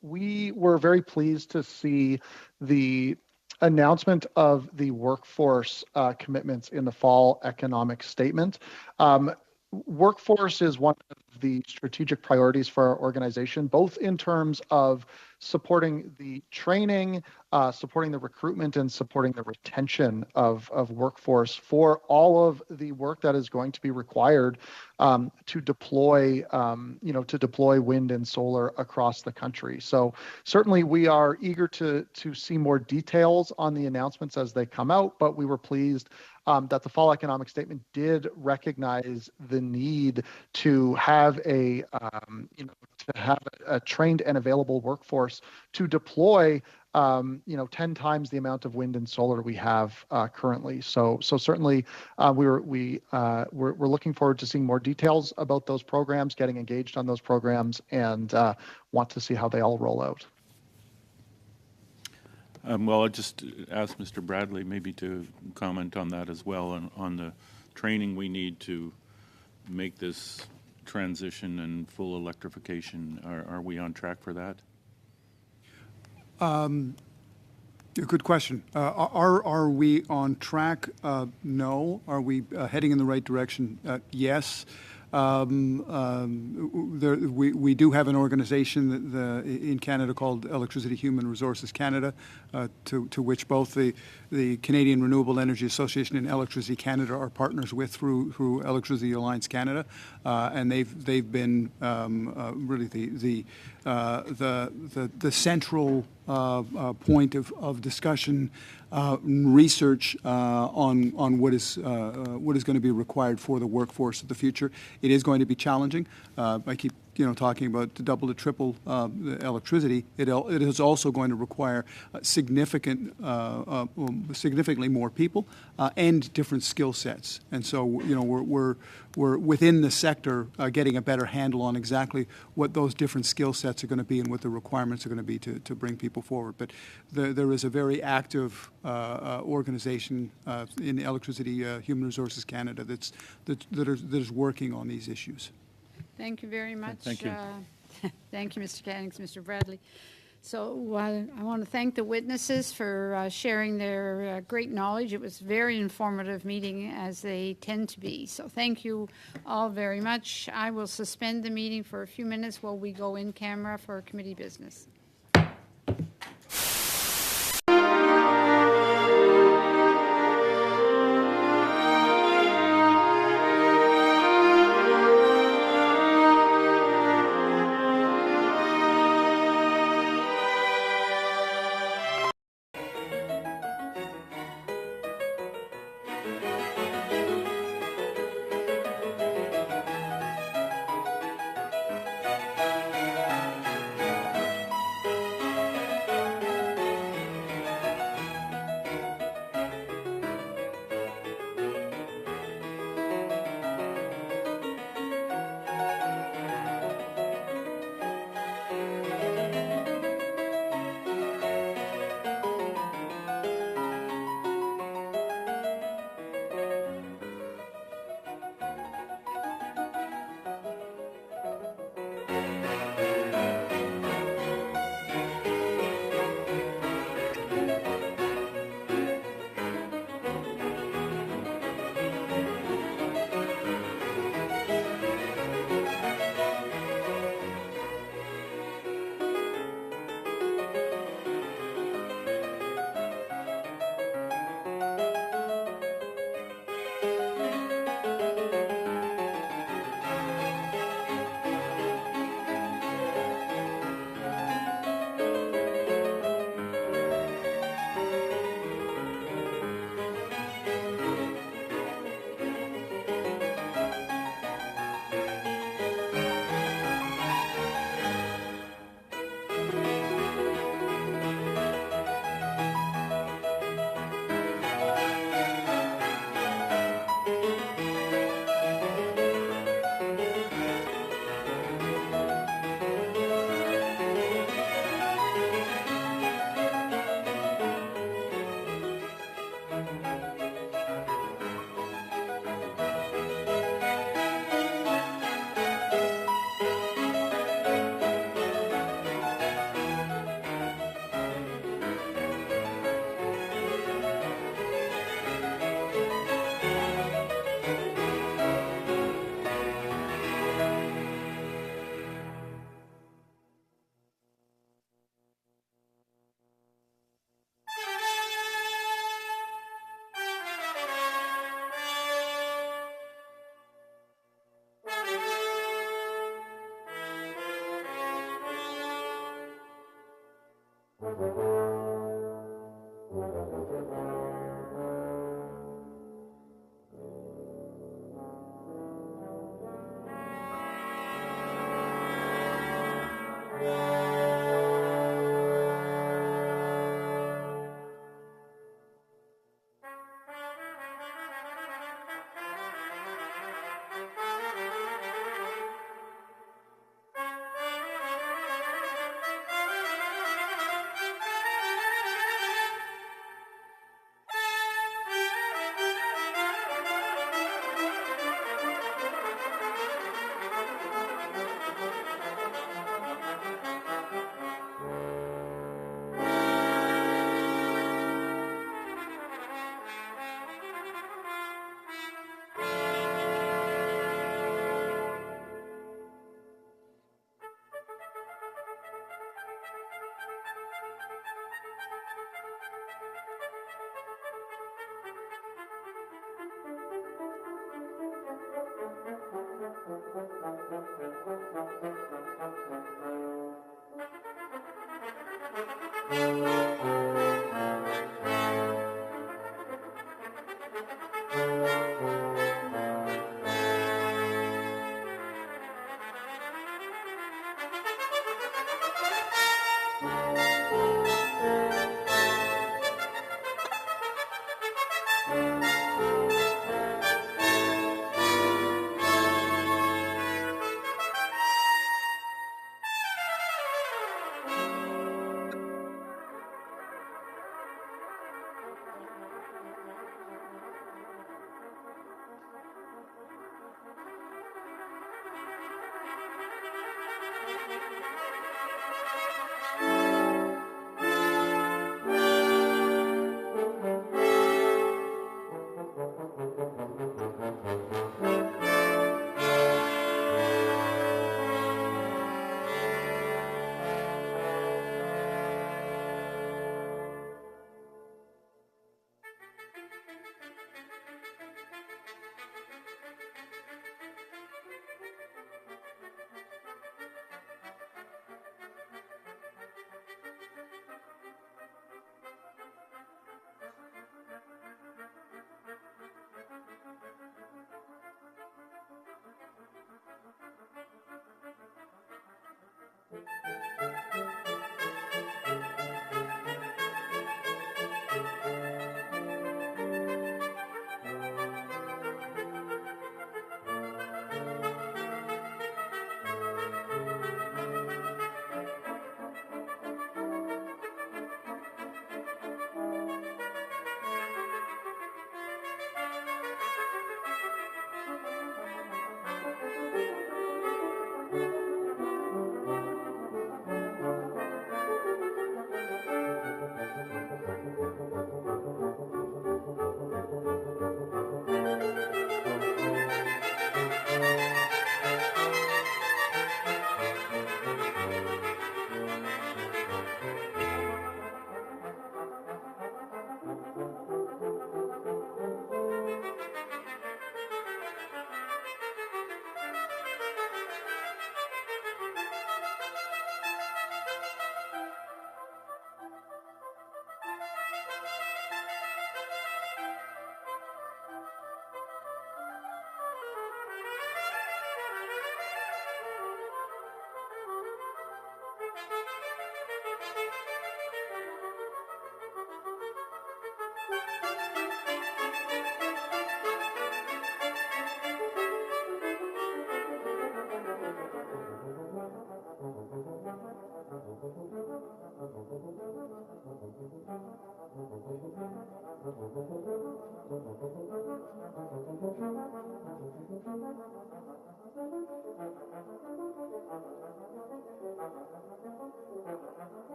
we were very pleased to see the announcement of the workforce commitments in the fall economic statement. Workforce is one of the strategic priorities for our organization, both in terms of supporting the training, supporting the recruitment, and supporting the retention of workforce for all of the work that is going to be required to deploy wind and solar across the country. So certainly we are eager to see more details on the announcements as they come out, but we were pleased that the fall economic statement did recognize the need to have a trained and available workforce to deploy 10 times the amount of wind and solar we have currently. So certainly we're looking forward to seeing more details about those programs, getting engaged on those programs, and want to see how they all roll out. Well, I'll just ask Mr. Bradley maybe to comment on that as well, on the training we need to make this transition and full electrification. Are we on track for that? Good question. Are we on track? No. Are we heading in the right direction? Yes. We do have an organization in Canada called Electricity Human Resources Canada, to which both the Canadian Renewable Energy Association and Electricity Canada are partners with through Electricity Alliance Canada, and they've been really the central point of discussion, research on what is going to be required for the workforce of the future. It is going to be challenging. I keep talking about to double to triple the electricity. It is also going to require significantly more people and different skill sets. And so we're within the sector getting a better handle on exactly what those different skill sets are going to be and what the requirements are going to be to bring people forward. But there is a very active organization in Electricity Human Resources Canada that is working on these issues. Thank you very much. Thank you. Thank you, Mr. Cannings, Mr. Bradley. So I want to thank the witnesses for sharing their great knowledge. It was a very informative meeting, as they tend to be. So thank you all very much. I will suspend the meeting for a few minutes while we go in camera for committee business.